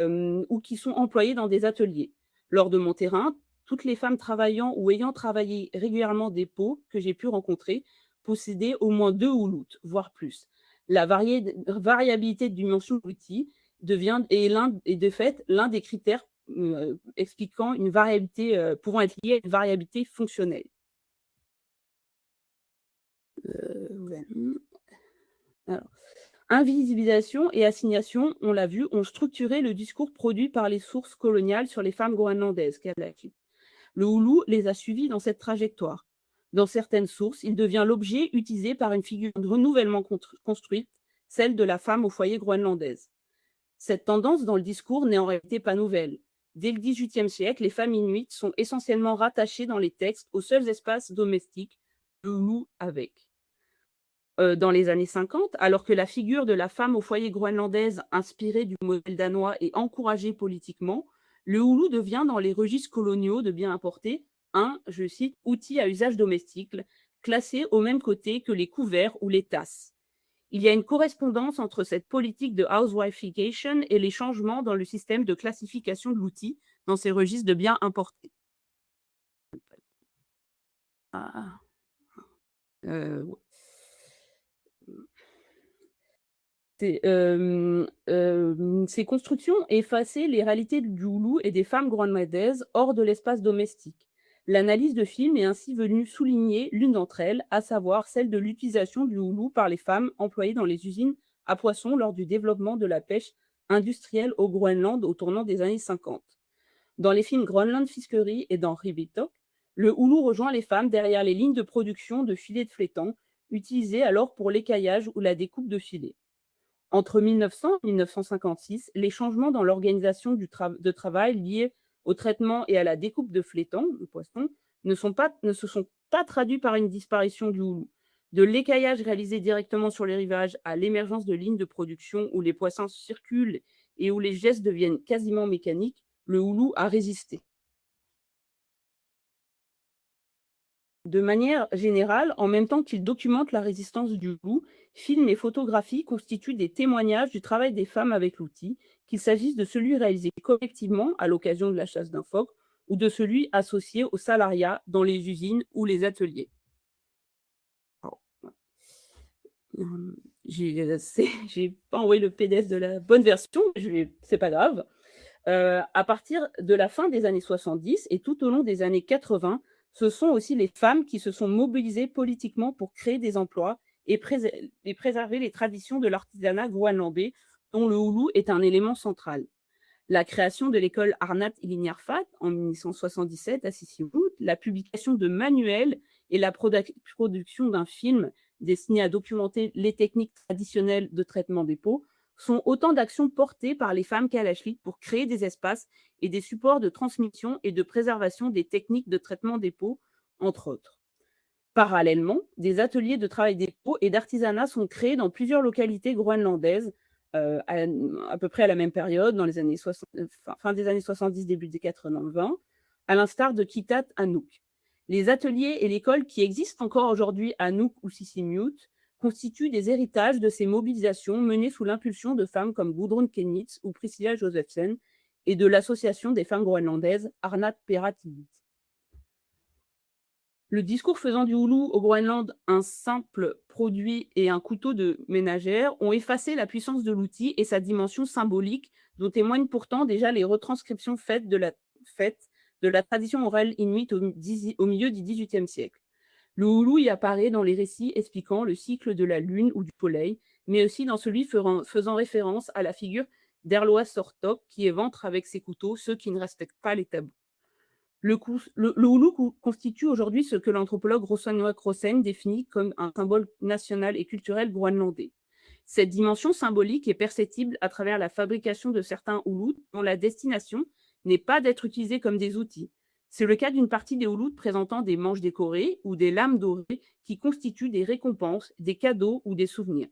ou qui sont employées dans des ateliers. Lors de mon terrain, toutes les femmes travaillant ou ayant travaillé régulièrement des peaux que j'ai pu rencontrer possédaient au moins 2 ouloutes, voire plus. La variabilité de dimension de l'outil est de fait l'un des critères expliquant une variabilité, pouvant être liée à une variabilité fonctionnelle. Voilà. Alors, invisibilisation et assignation, on l'a vu, ont structuré le discours produit par les sources coloniales sur les femmes groenlandaises. Le houlou les a suivis dans cette trajectoire. Dans certaines sources, il devient l'objet utilisé par une figure de renouvellement construite, celle de la femme au foyer groenlandaise. Cette tendance dans le discours n'est en réalité pas nouvelle. Dès le XVIIIe siècle, les femmes inuites sont essentiellement rattachées dans les textes aux seuls espaces domestiques, le houlou avec. Dans les années 50, alors que la figure de la femme au foyer groenlandaise, inspirée du modèle danois et encouragée politiquement, le houlou devient dans les registres coloniaux de biens importés un, je cite, outil à usage domestique, classé au même côté que les couverts ou les tasses. Il y a une correspondance entre cette politique de housewifeification et les changements dans le système de classification de l'outil dans ces registres de biens importés. Ah. Ouais. Ces constructions effaçaient les réalités du houlou et des femmes groenlandaises hors de l'espace domestique. L'analyse de film est ainsi venue souligner l'une d'entre elles, à savoir celle de l'utilisation du houlou par les femmes employées dans les usines à poissons lors du développement de la pêche industrielle au Groenland au tournant des années 50. Dans les films Groenland Fiskery et dans Ribitok, le houlou rejoint les femmes derrière les lignes de production de filets de flétan, utilisées alors pour l'écaillage ou la découpe de filets. Entre 1900 et 1956, les changements dans l'organisation de travail liés au traitement et à la découpe de flétan, le poisson, ne se sont pas traduits par une disparition du houlou. De l'écaillage réalisé directement sur les rivages à l'émergence de lignes de production où les poissons circulent et où les gestes deviennent quasiment mécaniques, le houlou a résisté. De manière générale, en même temps qu'il documente la résistance du houlou, films et photographies constituent des témoignages du travail des femmes avec l'outil, qu'il s'agisse de celui réalisé collectivement à l'occasion de la chasse d'un phoque ou de celui associé au salariat dans les usines ou les ateliers. J'ai pas envoyé le PDF de la bonne version, c'est pas grave. À partir de la fin des années 70 et tout au long des années 80, ce sont aussi les femmes qui se sont mobilisées politiquement pour créer des emplois et préserver les traditions de l'artisanat groenlandais, dont le houlou est un élément central. La création de l'école Arnat Illingarfat en 1977 à Sissimut, la publication de manuels et la production d'un film destiné à documenter les techniques traditionnelles de traitement des peaux sont autant d'actions portées par les femmes kalaallit pour créer des espaces et des supports de transmission et de préservation des techniques de traitement des peaux, entre autres. Parallèlement, des ateliers de travail des peaux et d'artisanat sont créés dans plusieurs localités groenlandaises, à peu près à la même période, dans les années fin des années 70, début des 80, à l'instar de Kitat Anouk. Les ateliers et l'école qui existent encore aujourd'hui à Nuuk ou Sisimiut constituent des héritages de ces mobilisations menées sous l'impulsion de femmes comme Gudrun Kennitz ou Priscilla Josephsen et de l'association des femmes groenlandaises Arnat Perativit. Le discours faisant du houlou au Groenland un simple produit et un couteau de ménagère ont effacé la puissance de l'outil et sa dimension symbolique, dont témoignent pourtant déjà les retranscriptions faites de la tradition orale inuite au milieu du XVIIIe siècle. Le houlou y apparaît dans les récits expliquant le cycle de la lune ou du soleil, mais aussi dans celui faisant référence à la figure d'Erloas Sortok, qui éventre avec ses couteaux ceux qui ne respectent pas les tabous. Le houlou constitue aujourd'hui ce que l'anthropologue Rosanoa Krosen définit comme un symbole national et culturel groenlandais. Cette dimension symbolique est perceptible à travers la fabrication de certains houlous dont la destination n'est pas d'être utilisés comme des outils. C'est le cas d'une partie des houlous présentant des manches décorées ou des lames dorées qui constituent des récompenses, des cadeaux ou des souvenirs.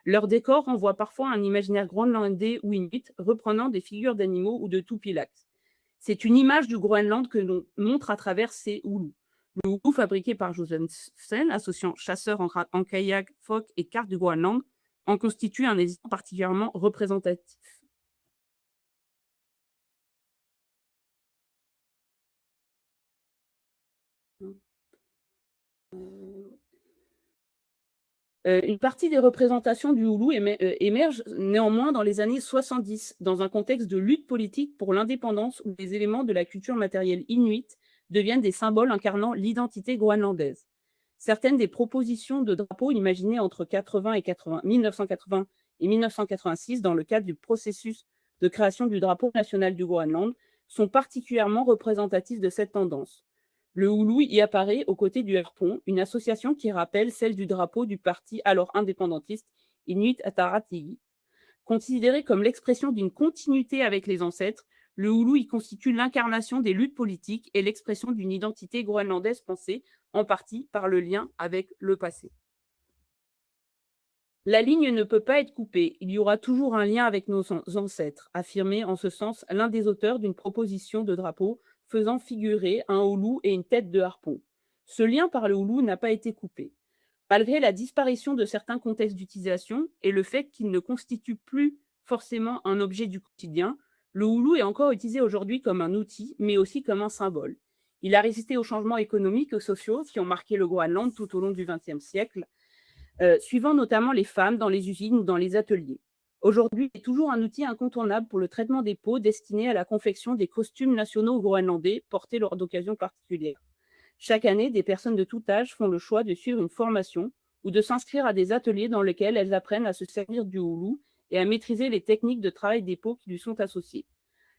Leur décor renvoie parfois à un imaginaire groenlandais ou inuit reprenant des figures d'animaux ou de tupilax. C'est une image du Groenland que l'on montre à travers ces houlous. Le houlou fabriqué par Josemsen, associant chasseurs en kayak, phoques et cartes du Groenland, en constitue un exemple particulièrement représentatif. Une partie des représentations du houlou émerge néanmoins dans les années 70, dans un contexte de lutte politique pour l'indépendance où les éléments de la culture matérielle inuite deviennent des symboles incarnant l'identité groenlandaise. Certaines des propositions de drapeaux imaginées entre 1980 et 1986 dans le cadre du processus de création du drapeau national du Groenland sont particulièrement représentatives de cette tendance. Le houlou y apparaît aux côtés du harpon, une association qui rappelle celle du drapeau du parti alors indépendantiste Inuit Ataqatigiit. Considéré comme l'expression d'une continuité avec les ancêtres, le houlou y constitue l'incarnation des luttes politiques et l'expression d'une identité groenlandaise pensée en partie par le lien avec le passé. La ligne ne peut pas être coupée, il y aura toujours un lien avec nos ancêtres, affirmait en ce sens l'un des auteurs d'une proposition de drapeau faisant figurer un houlou et une tête de harpon. Ce lien par le houlou n'a pas été coupé. Malgré la disparition de certains contextes d'utilisation et le fait qu'il ne constitue plus forcément un objet du quotidien, le houlou est encore utilisé aujourd'hui comme un outil, mais aussi comme un symbole. Il a résisté aux changements économiques et sociaux qui ont marqué le Groenland tout au long du XXe siècle, suivant notamment les femmes dans les usines ou dans les ateliers. Aujourd'hui, il est toujours un outil incontournable pour le traitement des peaux destiné à la confection des costumes nationaux groenlandais portés lors d'occasions particulières. Chaque année, des personnes de tout âge font le choix de suivre une formation ou de s'inscrire à des ateliers dans lesquels elles apprennent à se servir du houlou et à maîtriser les techniques de travail des peaux qui lui sont associées.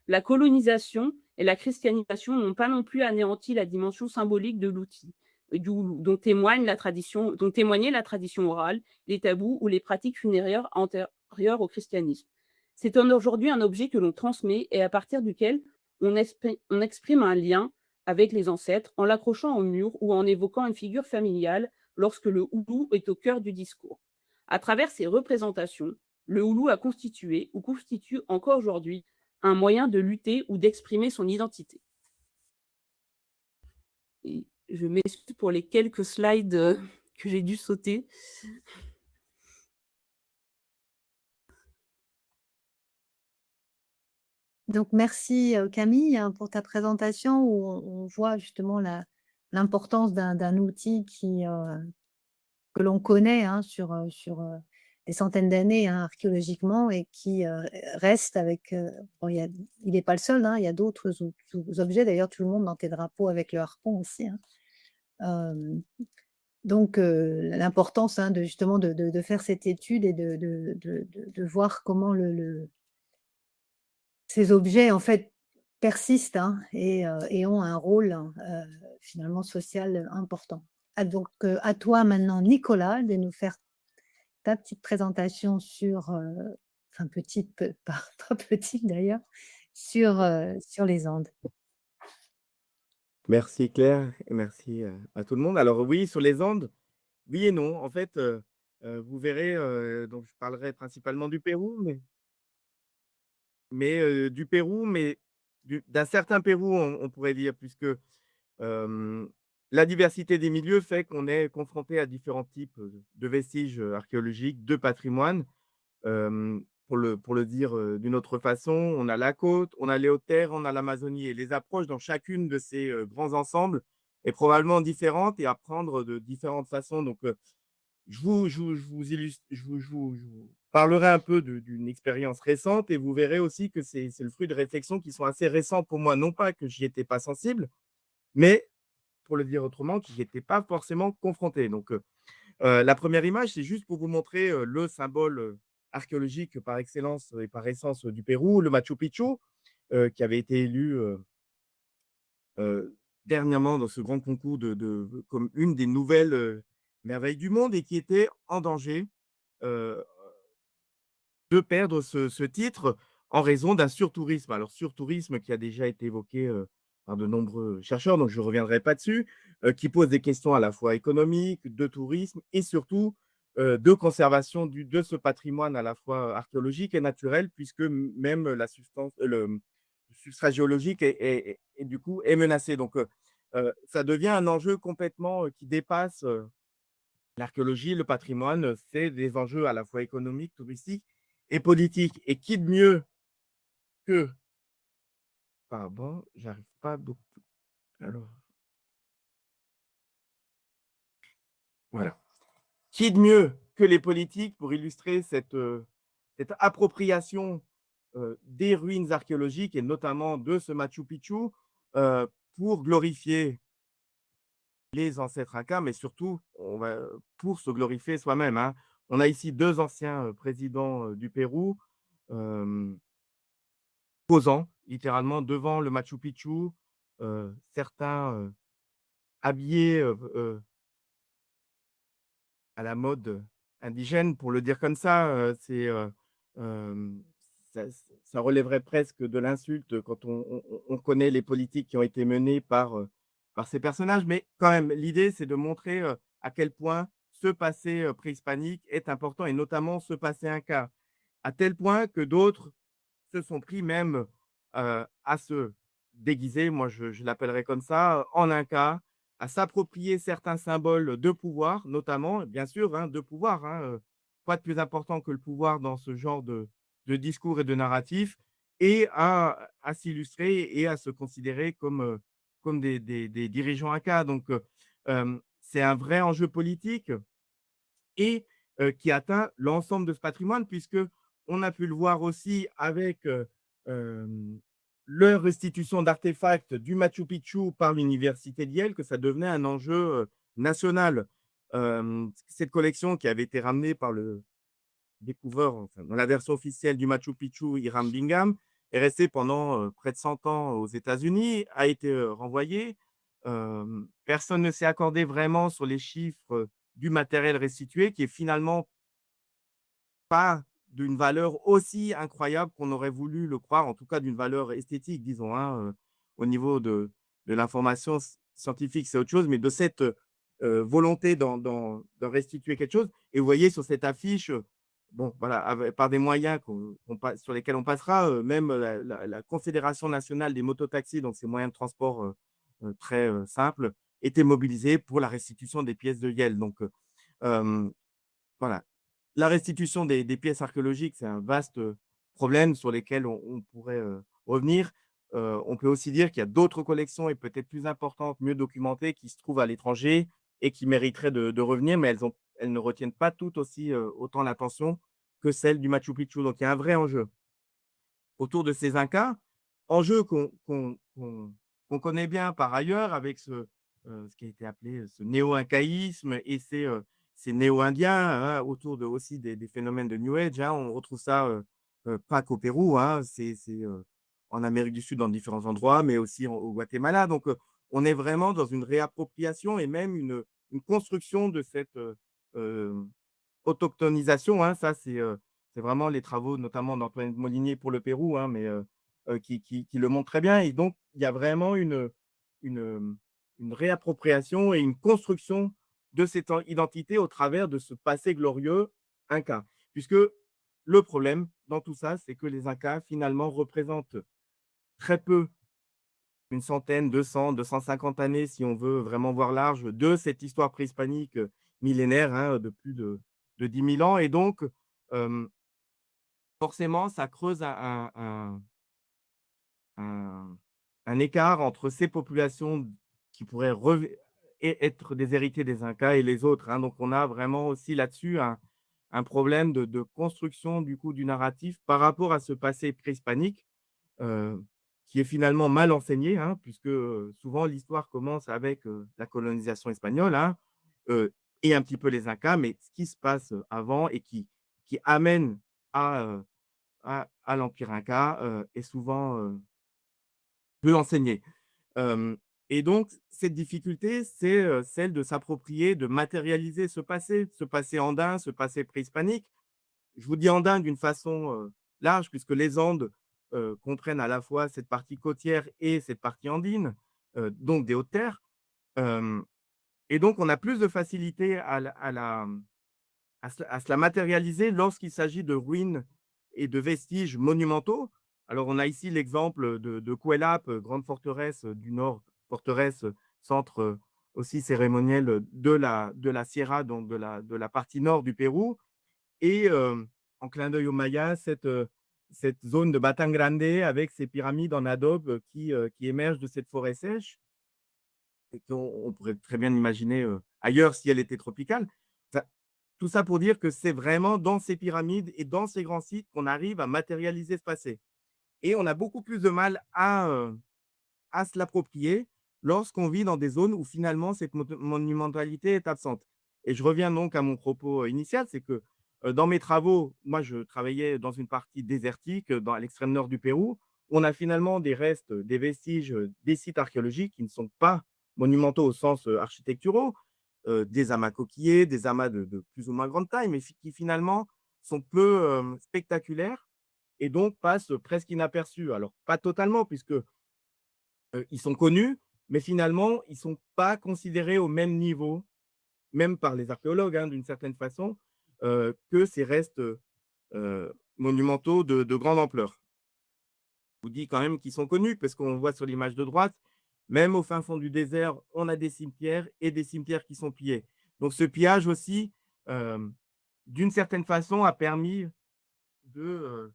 La colonisation et la christianisation n'ont pas non plus anéanti la dimension symbolique de l'outil, du houlou, dont témoignait la tradition orale, les tabous ou les pratiques funéraires antérieures au christianisme. C'est aujourd'hui un objet que l'on transmet et à partir duquel on exprime un lien avec les ancêtres en l'accrochant au mur ou en évoquant une figure familiale lorsque le houlou est au cœur du discours. À travers ces représentations, le houlou a constitué ou constitue encore aujourd'hui un moyen de lutter ou d'exprimer son identité. Et je m'excuse pour les quelques slides que j'ai dû sauter. Donc, merci Camille pour ta présentation où on voit justement l'importance d'un outil que l'on connaît sur des centaines d'années archéologiquement et qui reste avec... bon, il n'est pas le seul, il y a d'autres objets, d'ailleurs tout le monde dans tes drapeaux avec le harpon aussi. Donc, l'importance justement de faire cette étude et de voir comment ces objets en fait persistent et ont un rôle finalement social important. Donc, à toi maintenant, Nicolas, de nous faire ta petite présentation sur, enfin petite, pas petite d'ailleurs, sur les Andes. Merci Claire et merci à tout le monde. Alors oui, sur les Andes, oui et non. En fait, vous verrez, donc je parlerai principalement du Pérou, du Pérou, mais d'un certain Pérou, on pourrait dire, puisque la diversité des milieux fait qu'on est confronté à différents types de vestiges archéologiques, de patrimoine. Pour le dire d'une autre façon, on a la côte, on a les hautes terres, on a l'Amazonie. Et les approches dans chacune de ces grands ensembles est probablement différente et à prendre de différentes façons. Donc, je vous parlerai un peu d'une expérience récente et vous verrez aussi que c'est le fruit de réflexions qui sont assez récentes pour moi. Non pas que j'y étais pas sensible, mais pour le dire autrement, que j'y étais pas forcément confronté. Donc, la première image, c'est juste pour vous montrer le symbole archéologique par excellence et par essence du Pérou, le Machu Picchu, qui avait été élu dernièrement dans ce grand concours comme une des nouvelles merveilles du monde et qui était en danger euh, de perdre ce titre en raison d'un surtourisme. Alors, surtourisme qui a déjà été évoqué par de nombreux chercheurs, donc je ne reviendrai pas dessus, qui pose des questions à la fois économiques, de tourisme et surtout de conservation de ce patrimoine à la fois archéologique et naturel, puisque même la substance, le substrat géologique est du coup est menacé. Donc, ça devient un enjeu complètement qui dépasse l'archéologie, le patrimoine, c'est des enjeux à la fois économiques, touristiques et politiques. Et qui de mieux que pardon, j'arrive pas beaucoup alors, voilà. Qui de mieux que les politiques pour illustrer cette appropriation, des ruines archéologiques et notamment de ce Machu Picchu, pour glorifier les ancêtres incas, mais surtout pour se glorifier soi-même, hein. On a ici 2 anciens, présidents, du Pérou, hem, posant littéralement devant le Machu Picchu, certains, habillés, à la mode indigène, pour le dire comme ça, hem, ça relèverait presque de l'insulte quand on connaît les politiques qui ont été menées par ces personnages. Mais quand même, l'idée, c'est de montrer, à quel point ce passé, préhispanique est important et notamment ce passé inca. À tel point que d'autres se sont pris même, à se déguiser, moi je l'appellerais comme ça, en inca, à s'approprier certains symboles de pouvoir, notamment, bien sûr, hein, de pouvoir, hein, quoi de plus important que le pouvoir dans ce genre de discours et de narratif et à s'illustrer et à se considérer comme des dirigeants incas. Donc, c'est un vrai enjeu politique et qui atteint l'ensemble de ce patrimoine puisque on a pu le voir aussi avec, leur restitution d'artefacts du Machu Picchu par l'université de Yale, que ça devenait un enjeu, national. Cette collection qui avait été ramenée par le découvreur, enfin, dans la version officielle du Machu Picchu, Hiram Bingham, est restée pendant, près de 100 ans aux États-Unis, a été, renvoyée. Personne ne s'est accordé vraiment sur les chiffres, du matériel restitué qui est finalement pas d'une valeur aussi incroyable qu'on aurait voulu le croire, en tout cas d'une valeur esthétique, disons, hein, au niveau de l'information scientifique, c'est autre chose, mais de cette volonté d'en restituer quelque chose. Et vous voyez sur cette affiche, bon, voilà, par des moyens sur lesquels on passera, même la Confédération nationale des mototaxis, donc ces moyens de transport très simples, était mobilisée pour la restitution des pièces de Yale. Donc, voilà. La restitution des pièces archéologiques, c'est un vaste, problème sur lesquels on pourrait, revenir. On peut aussi dire qu'il y a d'autres collections et peut-être plus importantes, mieux documentées, qui se trouvent à l'étranger et qui mériteraient de revenir, mais elles ne retiennent pas toutes aussi, autant l'attention que celles du Machu Picchu. Donc il y a un vrai enjeu autour de ces Incas, enjeu qu'on connaît bien par ailleurs avec ce qui a été appelé ce néo-incaïsme et ces néo-indiens, hein, autour aussi des phénomènes de New Age, hein. On retrouve ça pas qu'au Pérou, hein, c'est en Amérique du Sud dans différents endroits, mais aussi au Guatemala. Donc, on est vraiment dans une réappropriation et même une construction de cette autochtonisation, hein. Ça, c'est vraiment les travaux notamment d'Antoine Molinier pour le Pérou, hein, mais qui le montrent très bien. Et donc, il y a vraiment une, une réappropriation et une construction de cette identité au travers de ce passé glorieux inca. Puisque le problème dans tout ça, c'est que les Incas, finalement, représentent très peu, une centaine, 200, 250 années, si on veut vraiment voir large, de cette histoire préhispanique millénaire, hein, de plus de 10 000 ans. Et donc, euh, forcément, ça creuse un, un écart entre ces populations qui pourraient être des héritiers des Incas et les autres, hein. Donc, on a vraiment aussi là-dessus un problème de construction du coup du narratif par rapport à ce passé préhispanique qui est finalement mal enseigné, hein, puisque souvent l'histoire commence avec la colonisation espagnole, hein, et un petit peu les Incas, mais ce qui se passe avant et qui amène à, à l'Empire Inca est souvent peu enseignée. Hem et donc cette difficulté, c'est, celle de s'approprier, de matérialiser ce passé andin, ce passé préhispanique. Je vous dis andin d'une façon, large puisque les Andes, comprennent à la fois cette partie côtière et cette partie andine, donc des hautes-terres. Hem et donc on a plus de facilité à se la matérialiser lorsqu'il s'agit de ruines et de vestiges monumentaux. Alors, on a ici l'exemple de Cuelap, grande forteresse du nord, forteresse centre aussi cérémoniel de la Sierra, donc de la partie nord du Pérou. Et en clin d'œil aux Mayas, cette zone de Batang Grande avec ses pyramides en adobe qui émergent de cette forêt sèche et qu'on pourrait très bien imaginer ailleurs si elle était tropicale. Enfin, tout ça pour dire que c'est vraiment dans ces pyramides et dans ces grands sites qu'on arrive à matérialiser ce passé. Et on a beaucoup plus de mal à se l'approprier lorsqu'on vit dans des zones où finalement cette monumentalité est absente. Et je reviens donc à mon propos initial, c'est que dans mes travaux, moi je travaillais dans une partie désertique, à l'extrême nord du Pérou. On a finalement des restes, des vestiges, des sites archéologiques qui ne sont pas monumentaux au sens architecturaux, des amas coquillés, des amas de plus ou moins grande taille, mais qui finalement sont peu spectaculaires et donc passent presque inaperçus. Alors pas totalement puisque ils sont connus, mais finalement, ils ne sont pas considérés au même niveau, même par les archéologues, hein, d'une certaine façon, que ces restes, monumentaux de grande ampleur. Je vous dis quand même qu'ils sont connus parce qu'on voit sur l'image de droite, même au fin fond du désert, on a des cimetières et des cimetières qui sont pillés. Donc ce pillage aussi, d'une certaine façon, a permis de,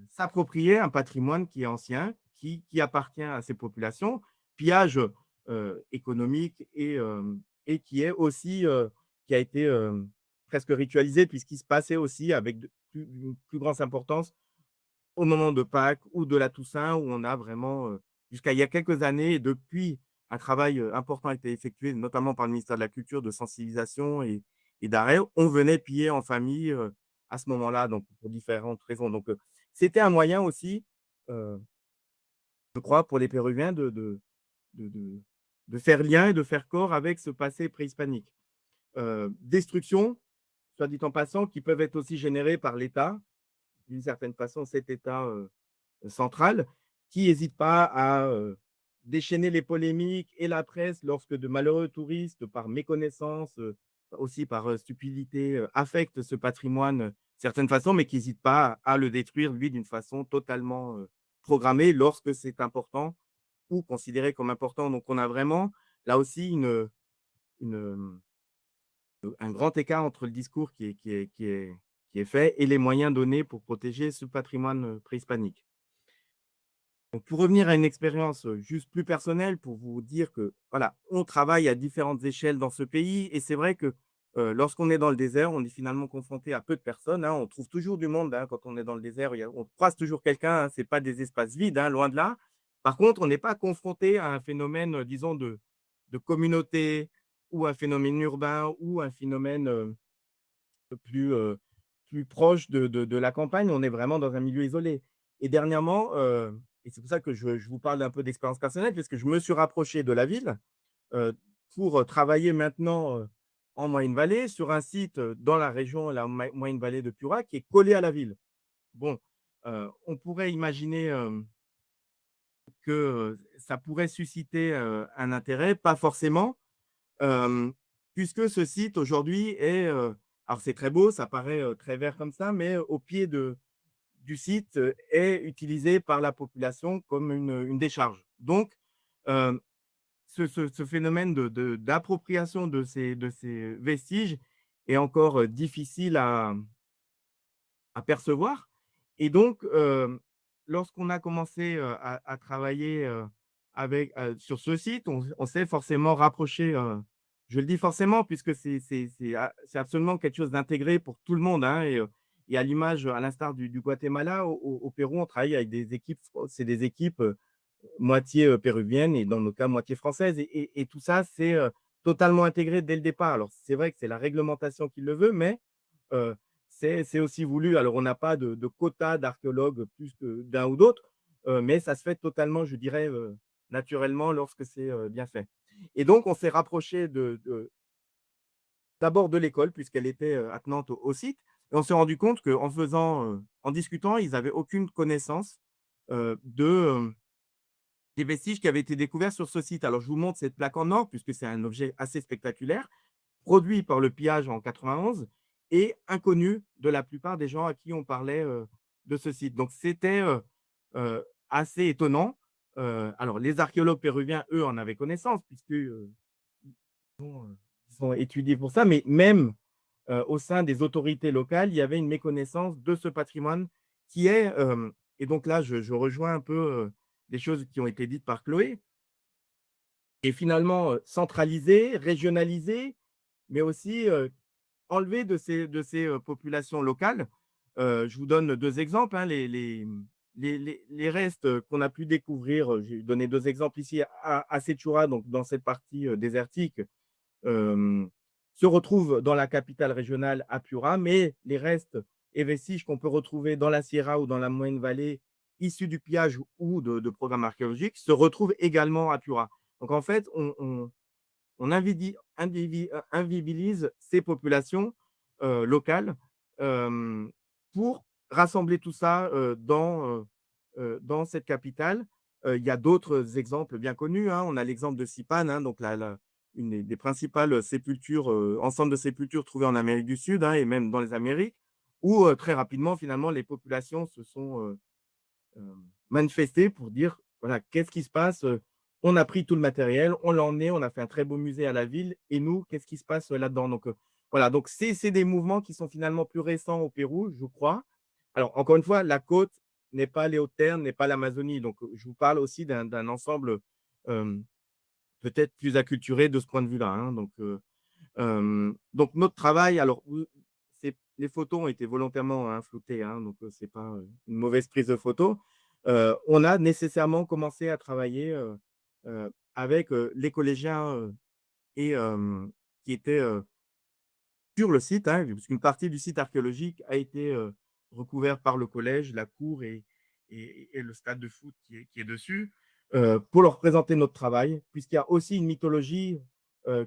s'approprier un patrimoine qui est ancien, qui appartient à ces populations. Pillage, économique et qui est aussi, qui a été, presque ritualisé puisqu'il se passait aussi avec une plus grande importance au moment de Pâques ou de la Toussaint où on a vraiment, jusqu'à il y a quelques années et depuis un travail, important a été effectué, notamment par le ministère de la Culture, de sensibilisation et d'arrêt. On venait piller en famille, à ce moment-là, donc pour différentes raisons. Donc, c'était un moyen aussi, heu, je crois, pour les Péruviens de de de faire lien et de faire corps avec ce passé préhispanique. Destruction, soit dit en passant, qui peuvent être aussi générées par l'État, d'une certaine façon, cet État, centrale, qui n'hésite pas à déchaîner les polémiques et la presse lorsque de malheureux touristes, par méconnaissance, aussi par stupidité, affectent ce patrimoine certaines façons, mais qui n'hésitent pas à le détruire, lui, d'une façon totalement programmée lorsque c'est important ou considéré comme important. Donc, on a vraiment là aussi une, un grand écart entre le discours qui est fait et les moyens donnés pour protéger ce patrimoine préhispanique. Donc, pour revenir à une expérience, juste plus personnelle, pour vous dire que, voilà, on travaille à différentes échelles dans ce pays et c'est vrai que, lorsqu'on est dans le désert, on est finalement confronté à peu de personnes, hein. On trouve toujours du monde, hein, quand on est dans le désert, on croise toujours quelqu'un, hein, c'est pas des espaces vides, hein, loin de là. Par contre, on n'est pas confronté à un phénomène, disons de communauté ou un phénomène urbain ou un phénomène, plus, plus proche de la campagne. On est vraiment dans un milieu isolé et dernièrement, et c'est pour ça que je vous parle un peu d'expérience personnelle, puisque je me suis rapproché de la ville, heu, pour travailler maintenant, en Moyenne-Vallée, sur un site, dans la région, la Moyenne-Vallée de Piura, qui est collé à la ville. Bon, on pourrait imaginer, que, ça pourrait susciter, un intérêt, pas forcément, hem, puisque ce site aujourd'hui est, alors c'est très beau, ça paraît, très vert comme ça, mais au pied du site, est utilisé par la population comme une décharge. Donc, hem, ce phénomène d'appropriation de ces vestiges est encore, difficile à percevoir et donc, lorsqu'on a commencé, à travailler, avec, sur ce site, on s'est forcément rapproché, je le dis forcément puisque c'est absolument quelque chose d'intégré pour tout le monde, hein et à l'image, à l'instar du Guatemala, au Pérou, on travaille avec des équipes, c'est des équipes, moitié, péruviennes et dans nos cas, moitié françaises et tout ça, c'est, totalement intégré dès le départ. Alors c'est vrai que c'est la réglementation qui le veut, mais, heu, c'est aussi voulu. Alors, on n'a pas de quota d'archéologues plus que d'un ou d'autre, mais ça se fait totalement, je dirais, naturellement lorsque c'est, bien fait. Et donc on s'est rapproché d'abord de l'école puisqu'elle était, attenante au site et on s'est rendu compte qu'en en discutant, ils avaient aucune connaissance, de, des vestiges qui avaient été découverts sur ce site. Alors je vous montre cette plaque en or puisque c'est un objet assez spectaculaire, produit par le pillage en 91 et inconnu de la plupart des gens à qui on parlait, de ce site. Donc c'était, assez étonnant. Alors les archéologues péruviens, eux, en avaient connaissance puisque, ils sont étudiés pour ça, mais même, au sein des autorités locales, il y avait une méconnaissance de ce patrimoine qui est, et donc là, je rejoins un peu, les choses qui ont été dites par Chloé, et finalement, centralisé, régionalisé, mais aussi, enlevé de ces populations locales. Je vous donne 2 exemples, hein, les restes, qu'on a pu découvrir, j'ai donné 2 exemples ici à Sechura, donc dans cette partie, désertique, hem, se retrouvent dans la capitale régionale, à Piura, mais les restes et vestiges qu'on peut retrouver dans la Sierra ou dans la Moyenne Vallée, issus du pillage ou de programmes archéologiques, se retrouvent également à Piura. Donc en fait, on invisibilise ces populations, locales, hem, pour rassembler tout ça, dans cette capitale. Il y a d'autres exemples bien connus, hein. On a l'exemple de Sipan, hein, donc la une des principales sépultures, ensemble de sépultures trouvées en Amérique du Sud, hein, et même dans les Amériques, où, très rapidement, finalement, les populations se sont, manifester pour dire: «Voilà, qu'est-ce qui se passe? On a pris tout le matériel, on l'a emmené, on a fait un très beau musée à la ville et nous, qu'est-ce qui se passe, là-dedans?» Donc, voilà, donc c'est des mouvements qui sont finalement plus récents au Pérou, je crois. Alors encore une fois, la côte n'est pas les Hautes-Terres, n'est pas l'Amazonie, donc, je vous parle aussi d'un ensemble, hem, peut-être plus acculturé de ce point de vue-là, hein, donc notre travail alors, c'est les photos ont été volontairement, hein, floutées, hein, donc, c'est pas, une mauvaise prise de photo. On a nécessairement commencé à travailler, avec, les collégiens, et qui étaient, sur le site, hein, puisqu'une partie du site archéologique a été, recouvert par le collège, la cour et le stade de foot qui est dessus, pour leur présenter notre travail. Puisqu'il y a aussi une mythologie,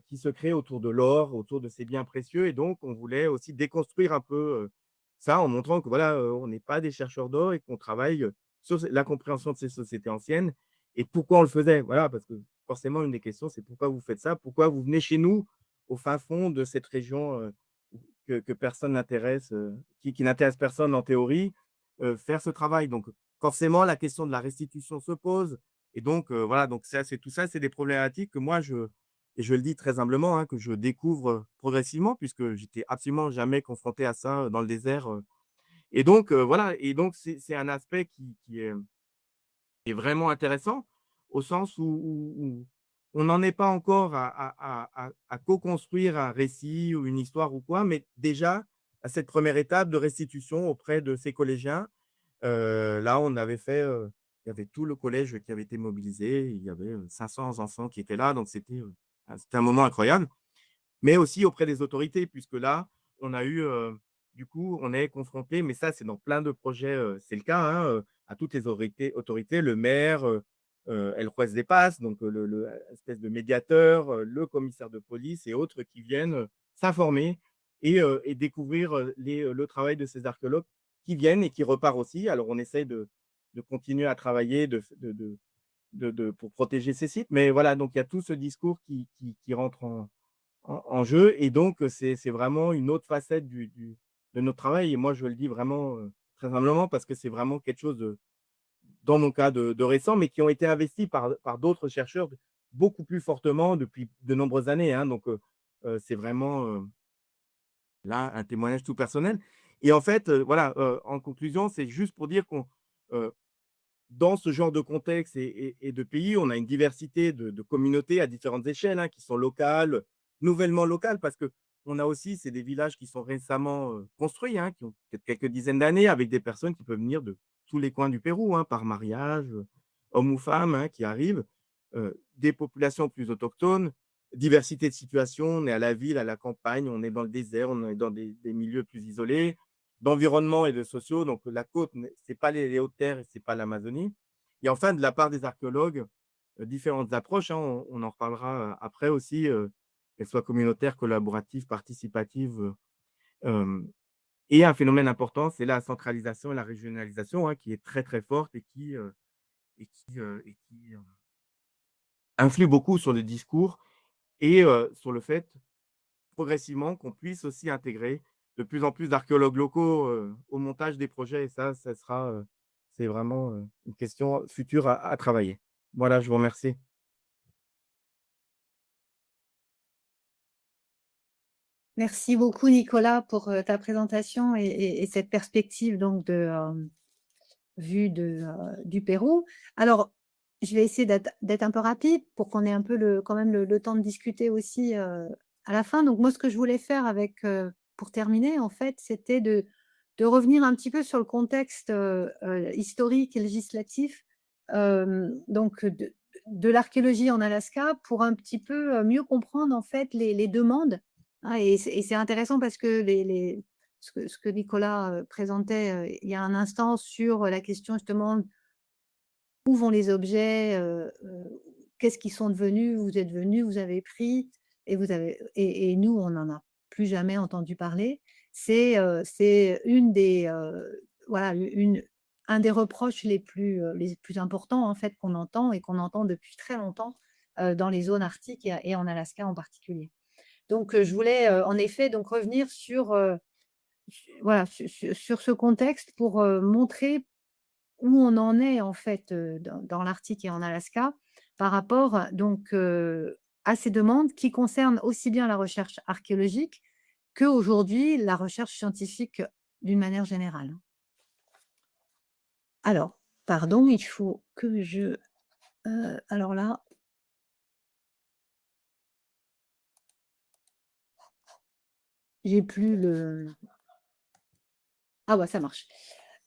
qui se crée autour de l'or, autour de ces biens précieux et donc on voulait aussi déconstruire un peu, ça en montrant que voilà, on n'est pas des chercheurs d'or et qu'on travaille, sur la compréhension de ces sociétés anciennes et pourquoi on le faisait. Voilà, parce que forcément une des questions, c'est: «Pourquoi vous faites ça? Pourquoi vous venez chez nous au fin fond de cette région, que personne n'intéresse, qui n'intéresse personne en théorie, faire ce travail. Donc forcément, la question de la restitution se pose et donc voilà, donc ça, c'est tout ça, c'est des problématiques que moi je le dis très humblement, hein, que je découvre, progressivement puisque j'étais absolument jamais confronté à ça, dans le désert, et donc voilà et donc c'est un aspect qui est vraiment intéressant, au sens où on n'en est pas encore à co-construire un récit ou une histoire ou quoi, mais déjà à cette première étape de restitution auprès de ces collégiens. Là, on avait fait, il y avait tout le collège qui avait été mobilisé, il y avait, 500 enfants qui étaient là, donc c'était un moment incroyable. Mais aussi auprès des autorités puisque là, on a eu, du coup, on est confronté, mais ça, c'est dans plein de projets, c'est le cas, hein, à toutes les autorités, le maire, El Juez de Paz, donc le espèce de médiateur, le commissaire de police et autres qui viennent, s'informer et découvrir, le travail de ces archéologues qui viennent et qui repartent aussi. Alors on essaie de continuer à travailler, pour protéger ces sites, mais voilà, donc il y a tout ce discours qui rentre en jeu et donc c'est vraiment une autre facette de notre travail et moi je le dis vraiment, très humblement parce que c'est vraiment quelque chose dans mon cas de récent, mais qui ont été investis par d'autres chercheurs beaucoup plus fortement depuis de nombreuses années, hein, donc c'est vraiment, là un témoignage tout personnel et en fait, voilà, en conclusion, c'est juste pour dire qu'on, heu, dans ce genre de contexte et de pays, on a une diversité de communautés à différentes échelles, hein, qui sont locales, nouvellement locales, parce qu'on a aussi c'est des villages qui sont récemment, construits, hein, qui ont peut-être quelques dizaines d'années avec des personnes qui peuvent venir de tous les coins du Pérou, hein, par mariage, hommes ou femmes, hein, qui arrivent, des populations plus autochtones, diversité de situations, on est à la ville, à la campagne, on est dans le désert, on est dans des milieux plus isolés, d'environnement et de sociaux. Donc la côte, ce n'est pas les hautes terres et ce n'est pas l'Amazonie. Et enfin, de la part des archéologues, différentes approches, hein, on en reparlera après aussi, qu'elles soient communautaires, collaboratives, participatives. Et un phénomène important, c'est la centralisation et la régionalisation, hein, qui est très, très forte et qui influe beaucoup sur le discours et sur le fait, progressivement, qu'on puisse aussi intégrer de plus en plus d'archéologues locaux, au montage des projets et ça sera, c'est vraiment, une question future à travailler. Voilà, je vous remercie. Merci beaucoup, Nicolas, pour ta présentation et cette perspective donc vue du Pérou. Alors, je vais essayer d'être un peu rapide pour qu'on ait un peu quand même le temps de discuter aussi à la fin. Donc, moi, ce que je voulais faire pour terminer, en fait, c'était de revenir un petit peu sur le contexte historique et législatif donc de l'archéologie en Alaska pour un petit peu mieux comprendre en fait les demandes. Ah, et c'est intéressant parce que ce que Nicolas présentait il y a un instant sur la question justement où vont les objets, qu'est-ce qu'ils sont devenus, vous êtes venus, vous avez pris et nous on n'en a plus jamais entendu parler. C'est une des voilà un des reproches les plus importants en fait qu'on entend et qu'on entend depuis très longtemps dans les zones arctiques et en Alaska en particulier. Donc, je voulais, en effet, donc revenir voilà, sur ce contexte pour, montrer où on en est, en fait, dans l'Arctique et en Alaska par rapport, donc, à ces demandes qui concernent aussi bien la recherche archéologique qu'aujourd'hui la recherche scientifique d'une manière générale. Alors, pardon, il faut que alors là j'ai plus ah bah, ça marche.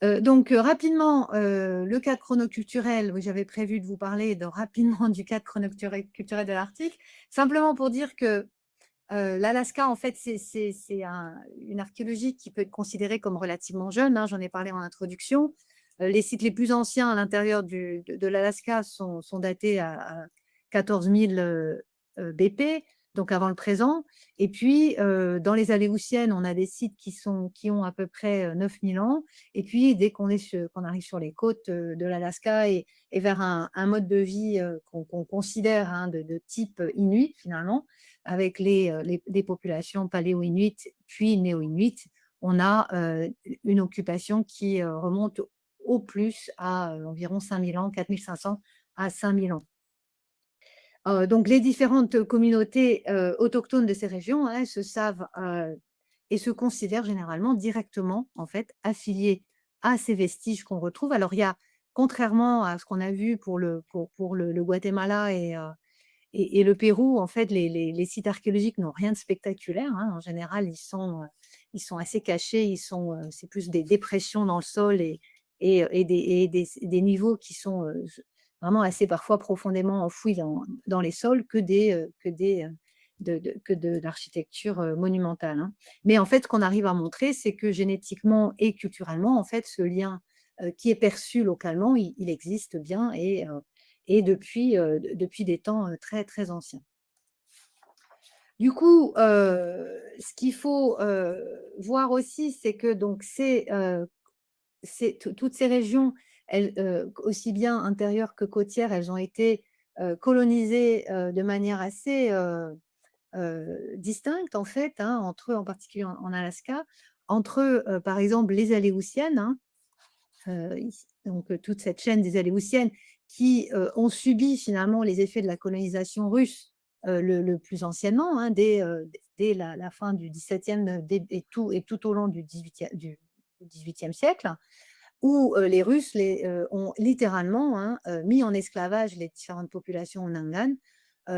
Donc, rapidement, le cadre chronoculturel, oui, j'avais prévu de vous parler rapidement du cadre chronoculturel de l'Arctique. Simplement pour dire que, l'Alaska, en fait, c'est une archéologie qui peut être considérée comme relativement jeune, hein, j'en ai parlé en introduction. Les sites les plus anciens à l'intérieur de l'Alaska sont datés à 14 000 BP, donc avant le présent. Et puis, dans les Aléoutiennes, on a des sites qui ont à peu près 9 000 ans. Et puis, dès qu'on arrive sur les côtes de l'Alaska et vers un mode de vie qu'on considère hein, de type inuit, finalement, avec des populations paléo-inuites puis néo-inuites, on a une occupation qui remonte au plus à environ 5 000 ans, 4 500 à 5 000 ans. Donc, les différentes communautés autochtones de ces régions, hein, elles se savent et se considèrent généralement directement, en fait, affiliées à ces vestiges qu'on retrouve. Alors, il y a, contrairement à ce qu'on a vu pour le Guatemala et le Pérou, en fait, les sites archéologiques n'ont rien de spectaculaire, hein. En général, ils sont assez cachés, c'est plus des dépressions dans le sol et des niveaux qui sont vraiment assez parfois profondément enfouis dans les sols que de l'architecture monumentale, hein. Mais en fait, ce qu'on arrive à montrer, c'est que génétiquement et culturellement, en fait, ce lien qui est perçu localement, il existe bien et depuis des temps très, très anciens. Du coup, ce qu'il faut voir aussi, c'est que donc toutes ces régions, aussi bien intérieures que côtières, elles ont été colonisées de manière assez distincte, en fait, hein, entre eux, en particulier en Alaska, entre par exemple, les Aléoutiennes, hein, donc toute cette chaîne des Aléoutiennes qui ont subi finalement les effets de la colonisation russe le plus anciennement, hein, dès la fin du XVIIe et tout au long du XVIIIe siècle, où les Russes ont littéralement hein, mis en esclavage les différentes populations en Nangan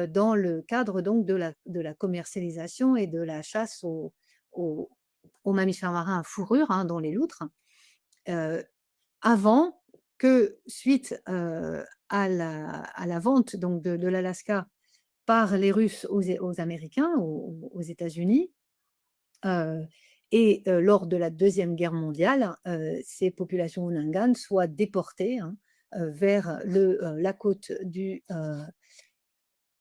dans le cadre donc de la commercialisation et de la chasse aux mammifères marins à fourrure, hein, dont les loutres. Avant que, suite à la vente donc de l'Alaska par les Russes aux Américains, aux États-Unis, Et lors de la Deuxième Guerre mondiale, ces populations Unangan soient déportées vers la côte du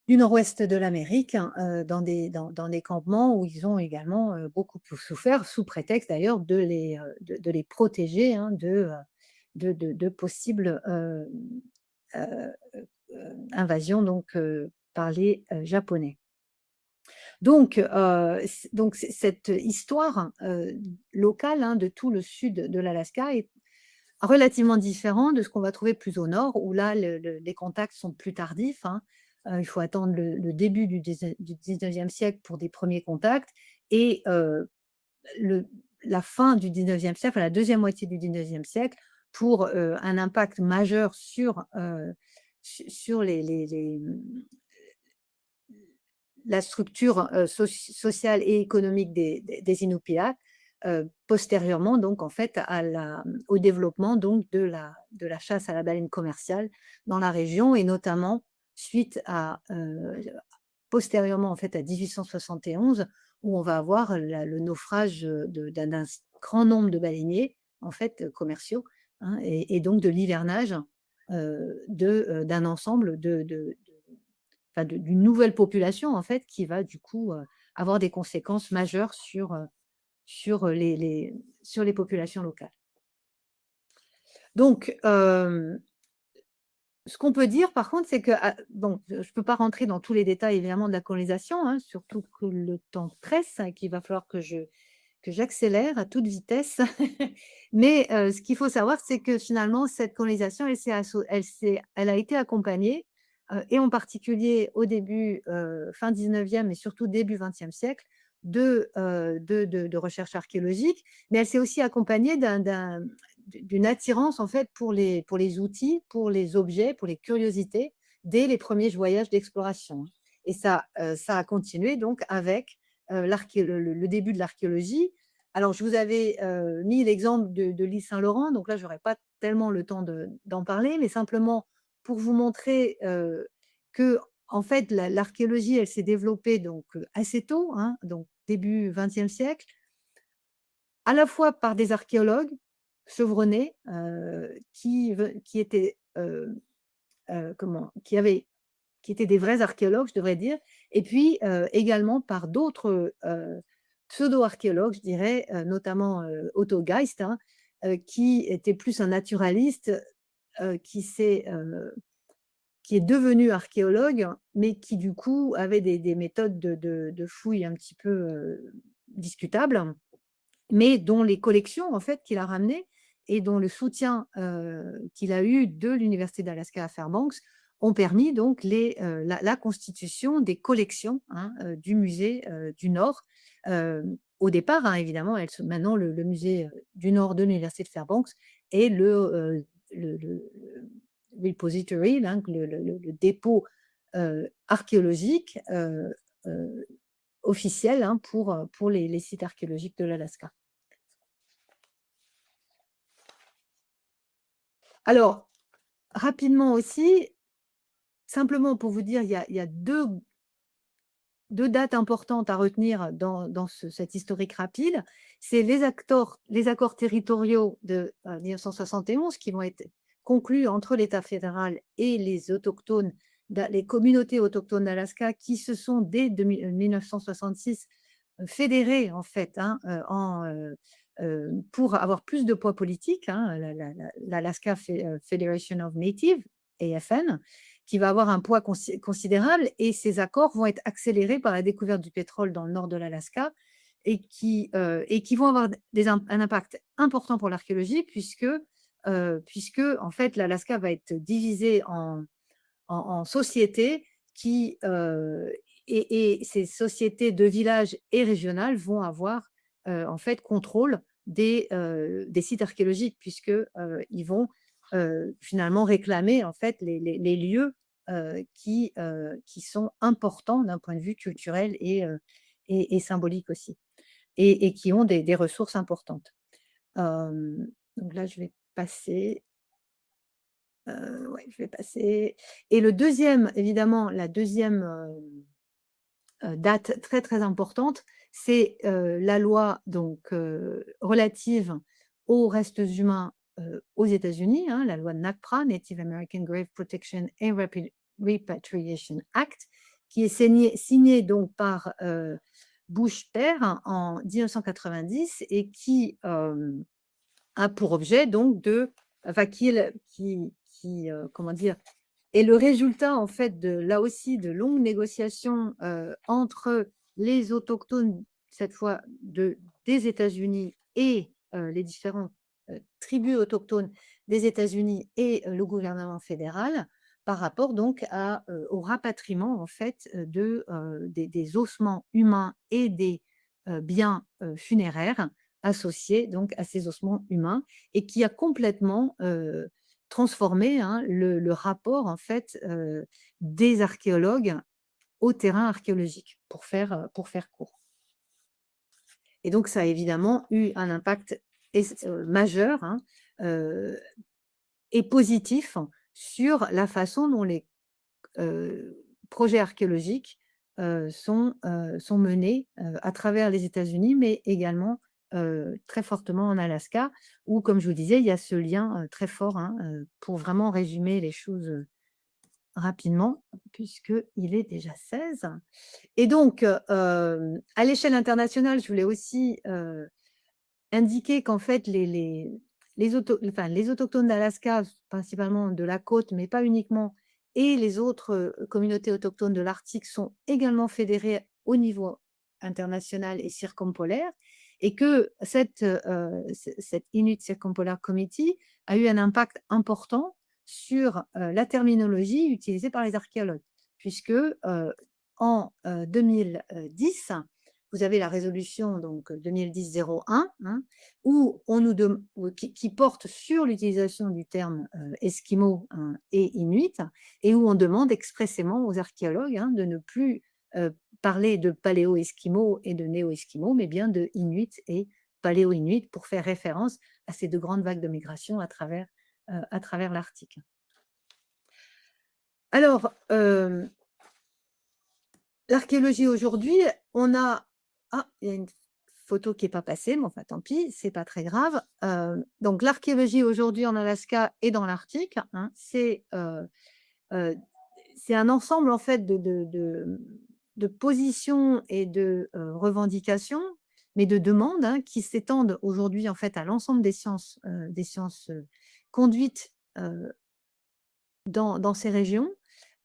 nord-ouest de l'Amérique, dans des campements où ils ont également beaucoup plus souffert, sous prétexte d'ailleurs de les protéger de possibles invasions donc, par les Japonais. Donc, cette histoire locale de tout le sud de l'Alaska est relativement différent de ce qu'on va trouver plus au nord, où là, les contacts sont plus tardifs. Il faut attendre le début du 19e siècle pour des premiers contacts et la fin du 19e siècle, enfin, la deuxième moitié du 19e siècle, pour un impact majeur sur la structure sociale et économique des Inupiat, postérieurement donc en fait au développement donc de la chasse à la baleine commerciale dans la région, et notamment suite postérieurement en fait à 1871, où on va avoir le naufrage d'un grand nombre de baleiniers en fait commerciaux, et donc de l'hivernage d'un ensemble d'une nouvelle population en fait qui va du coup avoir des conséquences majeures sur les populations locales. Donc, ce qu'on peut dire par contre, c'est que, bon, je ne peux pas rentrer dans tous les détails évidemment de la colonisation, surtout que le temps presse, qu'il va falloir que j'accélère à toute vitesse. Mais ce qu'il faut savoir, c'est que finalement, cette colonisation, elle a été accompagnée, et en particulier au début, fin 19e et surtout début 20e siècle, de recherches archéologiques, mais elle s'est aussi accompagnée d'une attirance en fait pour les outils, pour les objets, pour les curiosités, dès les premiers voyages d'exploration. Et ça a continué donc avec le début de l'archéologie. Alors, je vous avais mis l'exemple de l'île Saint-Laurent, donc là, je n'aurai pas tellement le temps d'en parler, mais simplement pour vous montrer que, en fait, l'archéologie, elle s'est développée donc assez tôt, donc début XXe siècle, à la fois par des archéologues chevronnés qui étaient qui étaient des vrais archéologues, je devrais dire, et puis également par d'autres pseudo-archéologues, je dirais, notamment Otto Geist, qui était plus un naturaliste, qui est devenu archéologue, mais qui du coup avait des méthodes de fouilles un petit peu discutables, mais dont les collections en fait qu'il a ramenées et dont le soutien qu'il a eu de l'Université d'Alaska à Fairbanks ont permis donc la constitution des collections du musée du Nord. Au départ, évidemment, maintenant le musée du Nord de l'Université de Fairbanks est le repository, le dépôt archéologique officiel pour les sites archéologiques de l'Alaska. Alors, rapidement aussi, simplement pour vous dire, il y a deux dates importantes à retenir dans cette historique rapide. C'est les accords territoriaux de 1971 qui vont être conclus entre l'État fédéral et les autochtones, les communautés autochtones d'Alaska, qui se sont dès 1966 fédérées en fait pour avoir plus de poids politique, l'Alaska Federation of Native, AFN, qui va avoir un poids considérable, et ces accords vont être accélérés par la découverte du pétrole dans le nord de l'Alaska et qui vont avoir un impact important pour l'archéologie puisque en fait l'Alaska va être divisé en sociétés et ces sociétés de villages et régionales vont avoir en fait contrôle des sites archéologiques puisque ils vont finalement réclamer en fait les lieux qui sont importants d'un point de vue culturel et symbolique aussi, et qui ont des ressources importantes. Donc là, je vais passer. Ouais, je vais passer. Et le deuxième, évidemment, la deuxième date très, très importante, c'est la loi donc, relative aux restes humains aux États-Unis, hein, la loi NAGPRA, Native American Grave Protection and Repatriation Act, qui est signée donc par Bush père en 1990 et qui a pour objet donc enfin, comment dire, est le résultat en fait là aussi de longues négociations entre les autochtones, cette fois des États-Unis et les différentes tribus autochtones des États-Unis et le gouvernement fédéral par rapport donc au rapatriement en fait des ossements humains et des biens funéraires associés donc à ces ossements humains et qui a complètement transformé hein, le rapport en fait des archéologues au terrain archéologique pour faire court. Et donc ça a évidemment eu un impact majeur hein, et positif sur la façon dont les projets archéologiques sont menés à travers les États-Unis, mais également très fortement en Alaska, où, comme je vous disais, il y a ce lien très fort, hein, pour vraiment résumer les choses rapidement, puisqu'il est déjà 16. Et donc, à l'échelle internationale, je voulais aussi indiquer qu'en fait, les autochtones d'Alaska, principalement de la côte, mais pas uniquement, et les autres communautés autochtones de l'Arctique sont également fédérées au niveau international et circumpolaire, et que cette Inuit Circumpolar Committee a eu un impact important sur la terminologie utilisée par les archéologues, puisque en 2010, vous avez la résolution donc 2010-01, hein, qui porte sur l'utilisation du terme esquimau hein, et inuit, et où on demande expressément aux archéologues hein, de ne plus parler de paléo-esquimau et de néo-esquimau, mais bien de inuit et paléo-inuit pour faire référence à ces deux grandes vagues de migration à travers l'Arctique. Alors, l'archéologie aujourd'hui, on a... Ah, il y a une photo qui n'est pas passée, mais enfin tant pis, c'est pas très grave. Donc l'archéologie aujourd'hui en Alaska et dans l'Arctique, hein, c'est un ensemble en fait de positions et de revendications, mais de demandes hein, qui s'étendent aujourd'hui en fait à l'ensemble des sciences conduites dans ces régions,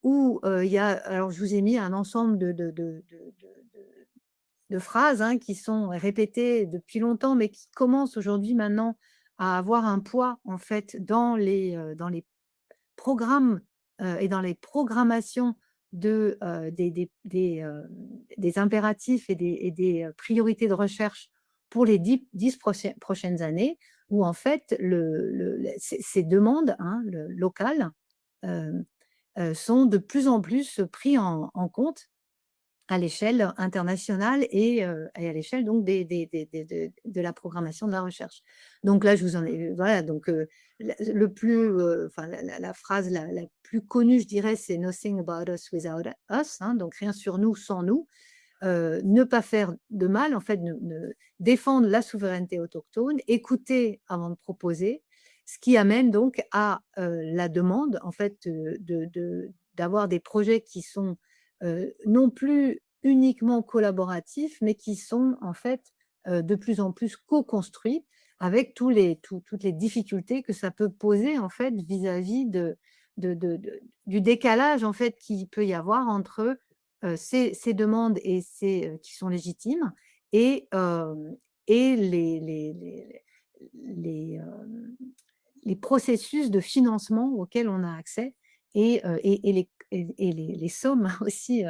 où il y a, alors je vous ai mis un ensemble de phrases hein, qui sont répétées depuis longtemps, mais qui commencent aujourd'hui maintenant à avoir un poids en fait dans les programmes et dans les programmations des impératifs et des priorités de recherche pour les 10 prochaines années, où en fait ces demandes hein, locales sont de plus en plus pris en compte à l'échelle internationale et à l'échelle donc de la programmation de la recherche. Donc là, je vous en ai voilà donc la phrase la plus connue, je dirais, c'est "Nothing about us without us", hein, donc rien sur nous sans nous. Ne pas faire de mal, en fait, défendre la souveraineté autochtone, écouter avant de proposer, ce qui amène donc à la demande, en fait, d'avoir des projets qui sont non plus uniquement collaboratifs, mais qui sont en fait de plus en plus co-construits avec toutes les difficultés que ça peut poser en fait vis-à-vis du décalage en fait qu'il peut y avoir entre ces demandes et qui sont légitimes et les processus de financement auxquels on a accès et les sommes aussi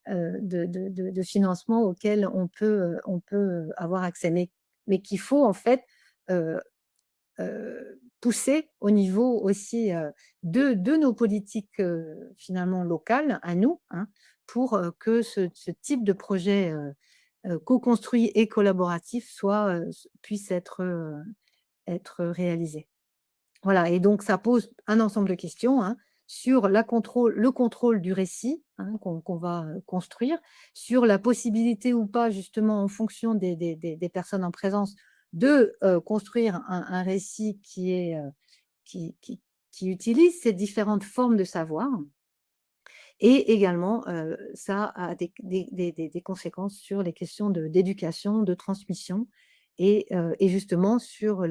de financement auxquelles on peut avoir accès, mais qu'il faut en fait pousser au niveau aussi de nos politiques finalement locales à nous, hein, pour que ce type de projet co-construit et collaboratif puisse être réalisé. Voilà, et donc ça pose un ensemble de questions hein, sur le contrôle du récit, hein, qu'on va construire, sur la possibilité ou pas, justement, en fonction des personnes en présence, de construire un récit qui utilise ces différentes formes de savoir. Et également, ça a des conséquences sur les questions d'éducation, de transmission et justement sur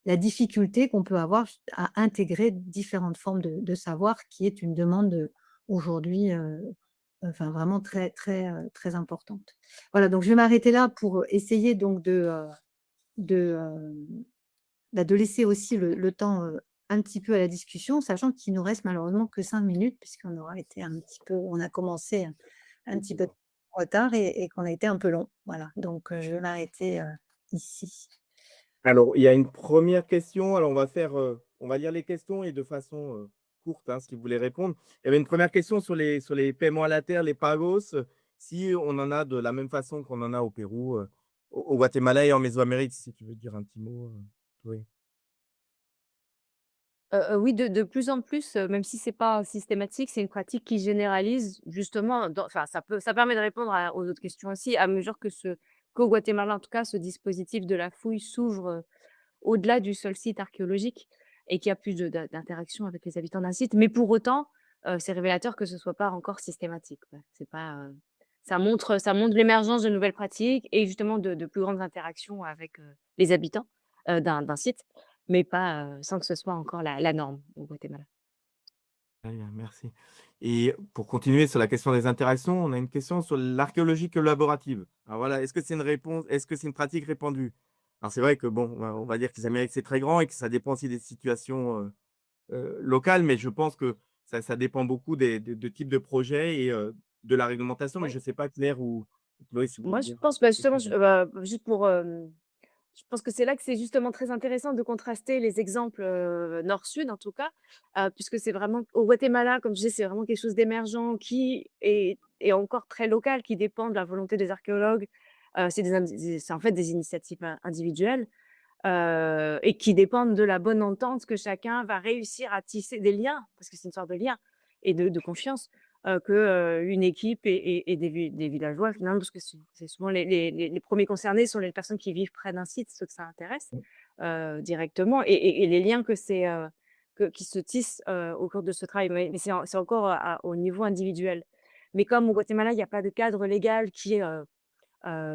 la difficulté qu'on peut avoir à intégrer différentes formes de savoir qui est une demande, aujourd'hui, enfin vraiment très, très, très importante. Voilà, donc je vais m'arrêter là pour essayer donc de, de laisser aussi le temps, un petit peu à la discussion, sachant qu'il nous reste malheureusement que 5 minutes puisqu'on aura été un petit peu on a commencé un petit peu en retard et qu'on a été un peu long. Voilà, donc je vais m'arrêter, ici. Alors, il y a une première question. Alors, on va lire les questions et de façon courte, hein, si vous voulez répondre. Il y avait une première question sur les paiements à la terre, les pagos, si on en a de la même façon qu'on en a au Pérou, au Guatemala et en Mésoamérique, si tu veux dire un petit mot, oui. Oui, de plus en plus, même si c'est pas systématique, c'est une pratique qui généralise justement enfin ça permet de répondre aux autres questions aussi, à mesure qu'au Guatemala en tout cas, ce dispositif de la fouille s'ouvre, au-delà du seul site archéologique et qu'il y a plus d'interaction avec les habitants d'un site. Mais pour autant, c'est révélateur que ce soit pas encore systématique, ouais. C'est pas, ça montre l'émergence de nouvelles pratiques et justement de plus grandes interactions avec, les habitants, d'un site, mais pas, sans que ce soit encore la norme au Guatemala. Très bien, merci. Et pour continuer sur la question des interactions, on a une question sur l'archéologie collaborative. Alors voilà, est-ce que c'est une pratique répandue? Alors c'est vrai que bon, on va dire que les Amériques, c'est très grand et que ça dépend aussi des situations, locales, mais je pense que ça dépend beaucoup de types de projets et de la réglementation, mais Oui. je ne sais pas Claire ou Chloé si vous Moi, voulez je dire pense, bah, quelque justement, chose. juste pour, je pense que c'est là que c'est justement très intéressant de contraster les exemples, nord-sud en tout cas, puisque c'est vraiment au Guatemala, comme je disais, c'est vraiment quelque chose d'émergent qui est encore très local, qui dépend de la volonté des archéologues. C'est en fait des initiatives individuelles, et qui dépendent de la bonne entente que chacun va réussir à tisser des liens, parce que c'est une sorte de lien et de confiance, une équipe et des villageois finalement, parce que c'est souvent les 1ers concernés sont les personnes qui vivent près d'un site, ceux que ça intéresse, directement et les liens qui se tissent, au cours de ce travail. Mais c'est encore au niveau individuel. Mais comme au Guatemala, il y a pas de cadre légal qui,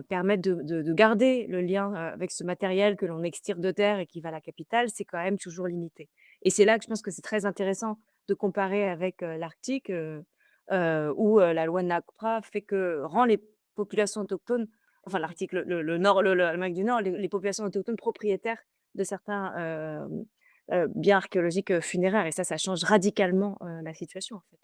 permettent de garder le lien, avec ce matériel que l'on extire de terre et qui va à la capitale, c'est quand même toujours limité. Et c'est là que je pense que c'est très intéressant de comparer avec, l'Arctique, où, la loi NACPRA rend les populations autochtones, enfin l'Arctique, le nord, l'Amérique du Nord, les populations autochtones propriétaires de certains, biens archéologiques, funéraires et ça change radicalement, la situation, en fait.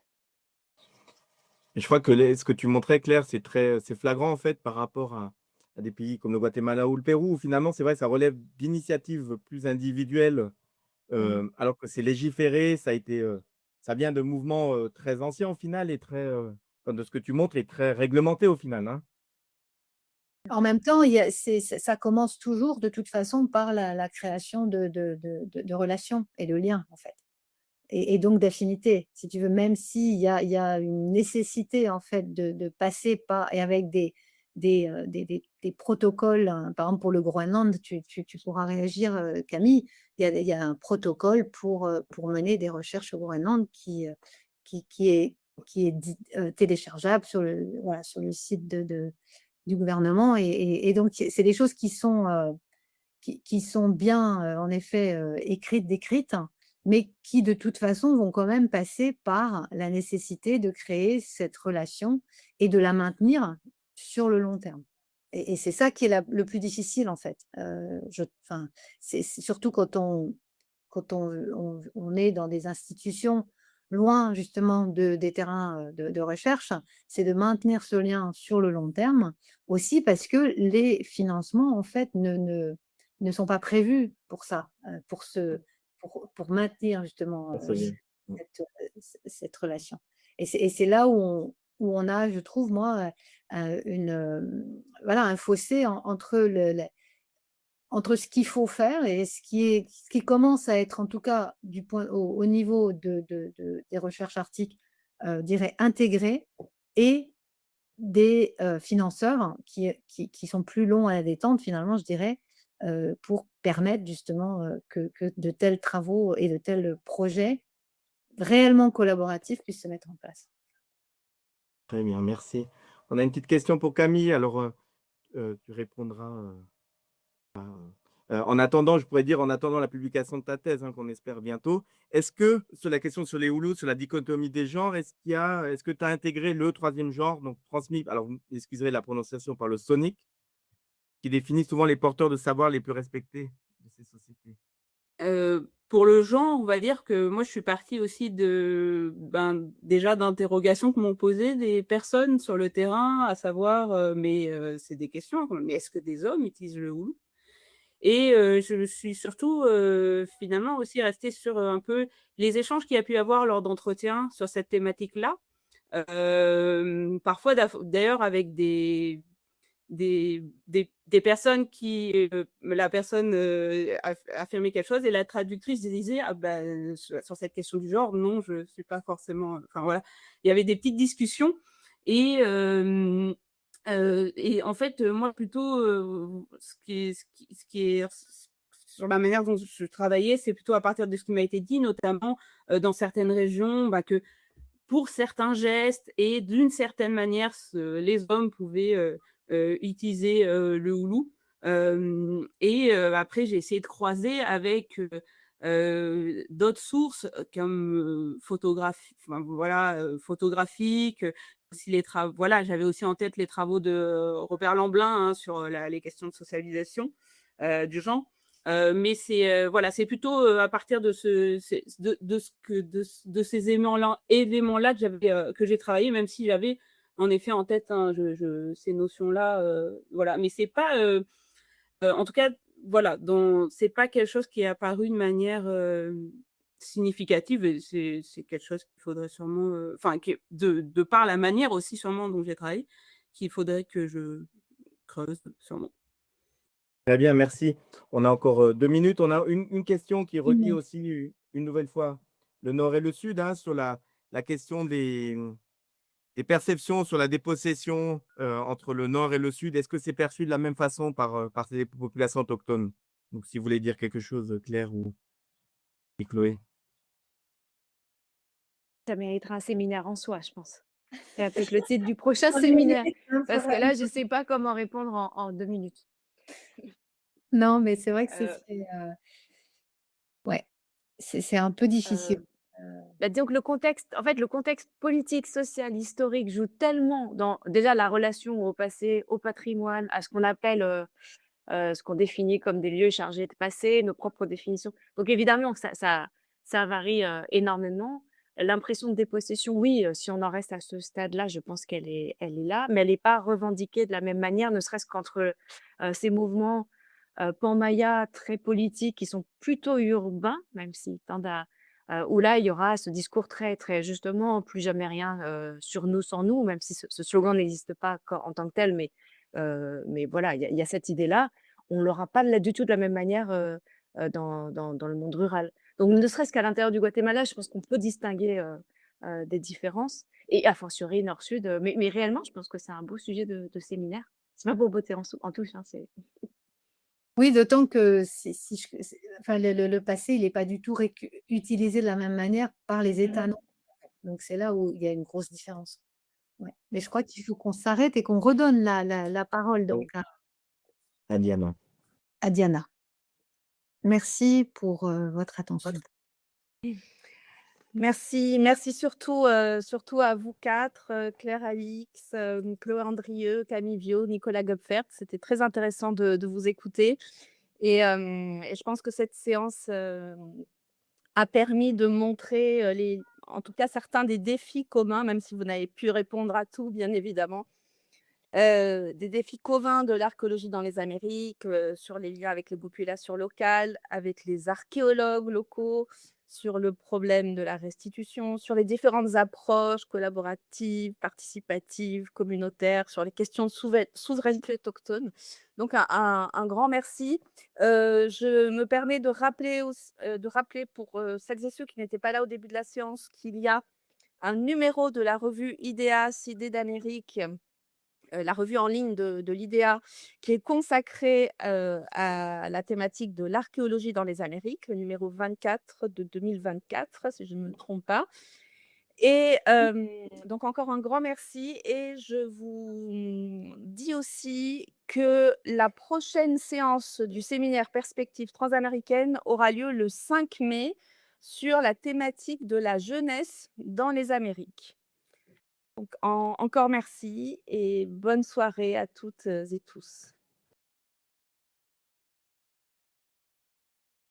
Et je crois que ce que tu montrais, Claire, c'est flagrant en fait par rapport à des pays comme le Guatemala ou le Pérou, où finalement, c'est vrai, ça relève d'initiatives plus individuelles, Mmh. alors que c'est légiféré, ça vient de mouvements très anciens au final et enfin, de ce que tu montres, est très réglementé au final, hein. En même temps, il y a ça commence toujours de toute façon par la création de relations et de liens, en fait. Et donc d'affinités, si tu veux, même s'il y a une nécessité en fait de passer par et avec des protocoles, hein. Par exemple, pour le Groenland, tu pourras réagir, Camille. Il y a un protocole pour mener des recherches au Groenland qui qui est qui est dit téléchargeable voilà, sur le site du gouvernement et donc c'est des choses qui sont bien, en effet, écrites, décrites, mais qui de toute façon vont quand même passer par la nécessité de créer cette relation et de la maintenir sur le long terme. Et c'est ça qui est le plus difficile en fait. Enfin, c'est surtout quand on est dans des institutions loin justement des terrains de recherche, c'est de maintenir ce lien sur le long terme aussi parce que les financements en fait ne sont pas prévus pour ça, pour maintenir justement, Personnel. Mmh. cette relation. Et c'est là où on a, je trouve moi, voilà un fossé entre entre ce qu'il faut faire et ce qui commence à être, en tout cas, au niveau des recherches arctiques, je dirais, intégré, et des financeurs qui sont plus longs à la détente, finalement, je dirais, pour permettre justement que de tels travaux et de tels projets réellement collaboratifs puissent se mettre en place. Très bien, merci. On a une petite question pour Camille. Alors, tu répondras. En attendant, je pourrais dire, en attendant la publication de ta thèse, hein, qu'on espère bientôt, est-ce que, sur la question sur les houlous, sur la dichotomie des genres, est-ce que tu as intégré le troisième genre, donc transmis, alors vous excuserez la prononciation, par le sonic, qui définit souvent les porteurs de savoir les plus respectés de ces sociétés? Pour le genre, on va dire que moi, je suis partie aussi déjà d'interrogations que m'ont posées des personnes sur le terrain, à savoir, c'est des questions, mais est-ce que des hommes utilisent le houlou? Et je suis surtout, finalement aussi restée sur, un peu les échanges qu'il y a pu y avoir lors d'entretiens sur cette thématique-là. Parfois d'ailleurs avec des personnes qui, la personne, affirmait quelque chose et la traductrice disait: «Ah bah, sur cette question du genre, non, je suis pas forcément», enfin voilà. Il y avait des petites discussions et en fait, moi plutôt, ce qui est sur la manière dont je travaillais, c'est plutôt à partir de ce qui m'a été dit, notamment, dans certaines régions, que pour certains gestes et d'une certaine manière, les hommes pouvaient utiliser le houlou. Après, j'ai essayé de croiser avec d'autres sources comme enfin, voilà, photographiques. Aussi voilà, j'avais aussi en tête les travaux de Robert Lamblin, hein, sur les questions de socialisation du genre. Mais voilà, c'est plutôt à partir de ces éléments-là que j'ai travaillé, même si j'avais en effet en tête, hein, ces notions-là, voilà. Mais c'est pas, en tout cas, voilà, c'est pas quelque chose qui est apparu de manière significative, et c'est quelque chose qu'il faudrait sûrement, enfin, de par la manière aussi sûrement dont j'ai travaillé, qu'il faudrait que je creuse sûrement. Très bien, merci. On a encore 2 minutes. On a une question qui relie Mmh. aussi une nouvelle fois le nord et le sud, hein, sur la question des perceptions sur la dépossession entre le nord et le sud. Est-ce que c'est perçu de la même façon par ces populations autochtones? Donc, si vous voulez dire quelque chose, Claire ou Chloé. Ça mériterait un séminaire en soi, je pense. C'est peut-être le titre du prochain On séminaire, est hein, parce que là, je ne sais pas comment répondre en 2 minutes. Non, mais c'est vrai que Heu ouais, c'est un peu difficile. heu disons que le contexte politique, social, historique joue tellement dans déjà la relation au passé, au patrimoine, à ce qu'on appelle, ce qu'on définit comme des lieux chargés de passé, nos propres définitions. Donc évidemment, ça varie, énormément. L'impression de dépossession, oui, si on en reste à ce stade-là, je pense elle est là, mais elle n'est pas revendiquée de la même manière, ne serait-ce qu'entre, ces mouvements, pan-maya très politiques qui sont plutôt urbains, même s'ils tendent à où là, il y aura ce discours très, très justement: «Plus jamais rien, sur nous, sans nous», même si ce slogan n'existe pas en tant que tel, mais voilà, il y a cette idée-là. On l'aura pas du tout de la même manière, dans le monde rural. Donc ne serait-ce qu'à l'intérieur du Guatemala, je pense qu'on peut distinguer, des différences et a fortiori nord-sud, mais réellement, je pense que c'est un beau sujet de séminaire. C'est pas pour botter en touche, hein, c'est Oui, d'autant que si enfin le passé, il n'est pas du tout utilisé de la même manière par les États non. Donc c'est là où il y a une grosse différence. Ouais. Mais je crois qu'il faut qu'on s'arrête et qu'on redonne la parole Oui. donc À Diana. à Diana. Merci pour votre attention. Merci surtout, surtout à vous 4, Claire Alix, Chloé Andrieux, Camille Viau, Nicolas Gopfert. C'était très intéressant de vous écouter et je pense que cette séance, a permis de montrer, en tout cas certains des défis communs, même si vous n'avez pu répondre à tout, bien évidemment. Des défis communs de l'archéologie dans les Amériques, sur les liens avec les populations locales, avec les archéologues locaux, sur le problème de la restitution, sur les différentes approches collaboratives, participatives, communautaires, sur les questions de souveraineté autochtone. Donc un grand merci. Je me permets de rappeler pour celles et ceux qui n'étaient pas là au début de la séance qu'il y a un numéro de la revue IDEAS, Idées d'Amérique, la revue en ligne de l'IDEA, qui est consacrée à la thématique de l'archéologie dans les Amériques, le numéro 24 de 2024, si je ne me trompe pas. Et donc encore un grand merci et je vous dis aussi que la prochaine séance du séminaire Perspectives transaméricaines aura lieu le 5 mai sur la thématique de la jeunesse dans les Amériques. Donc encore merci et bonne soirée à toutes et tous.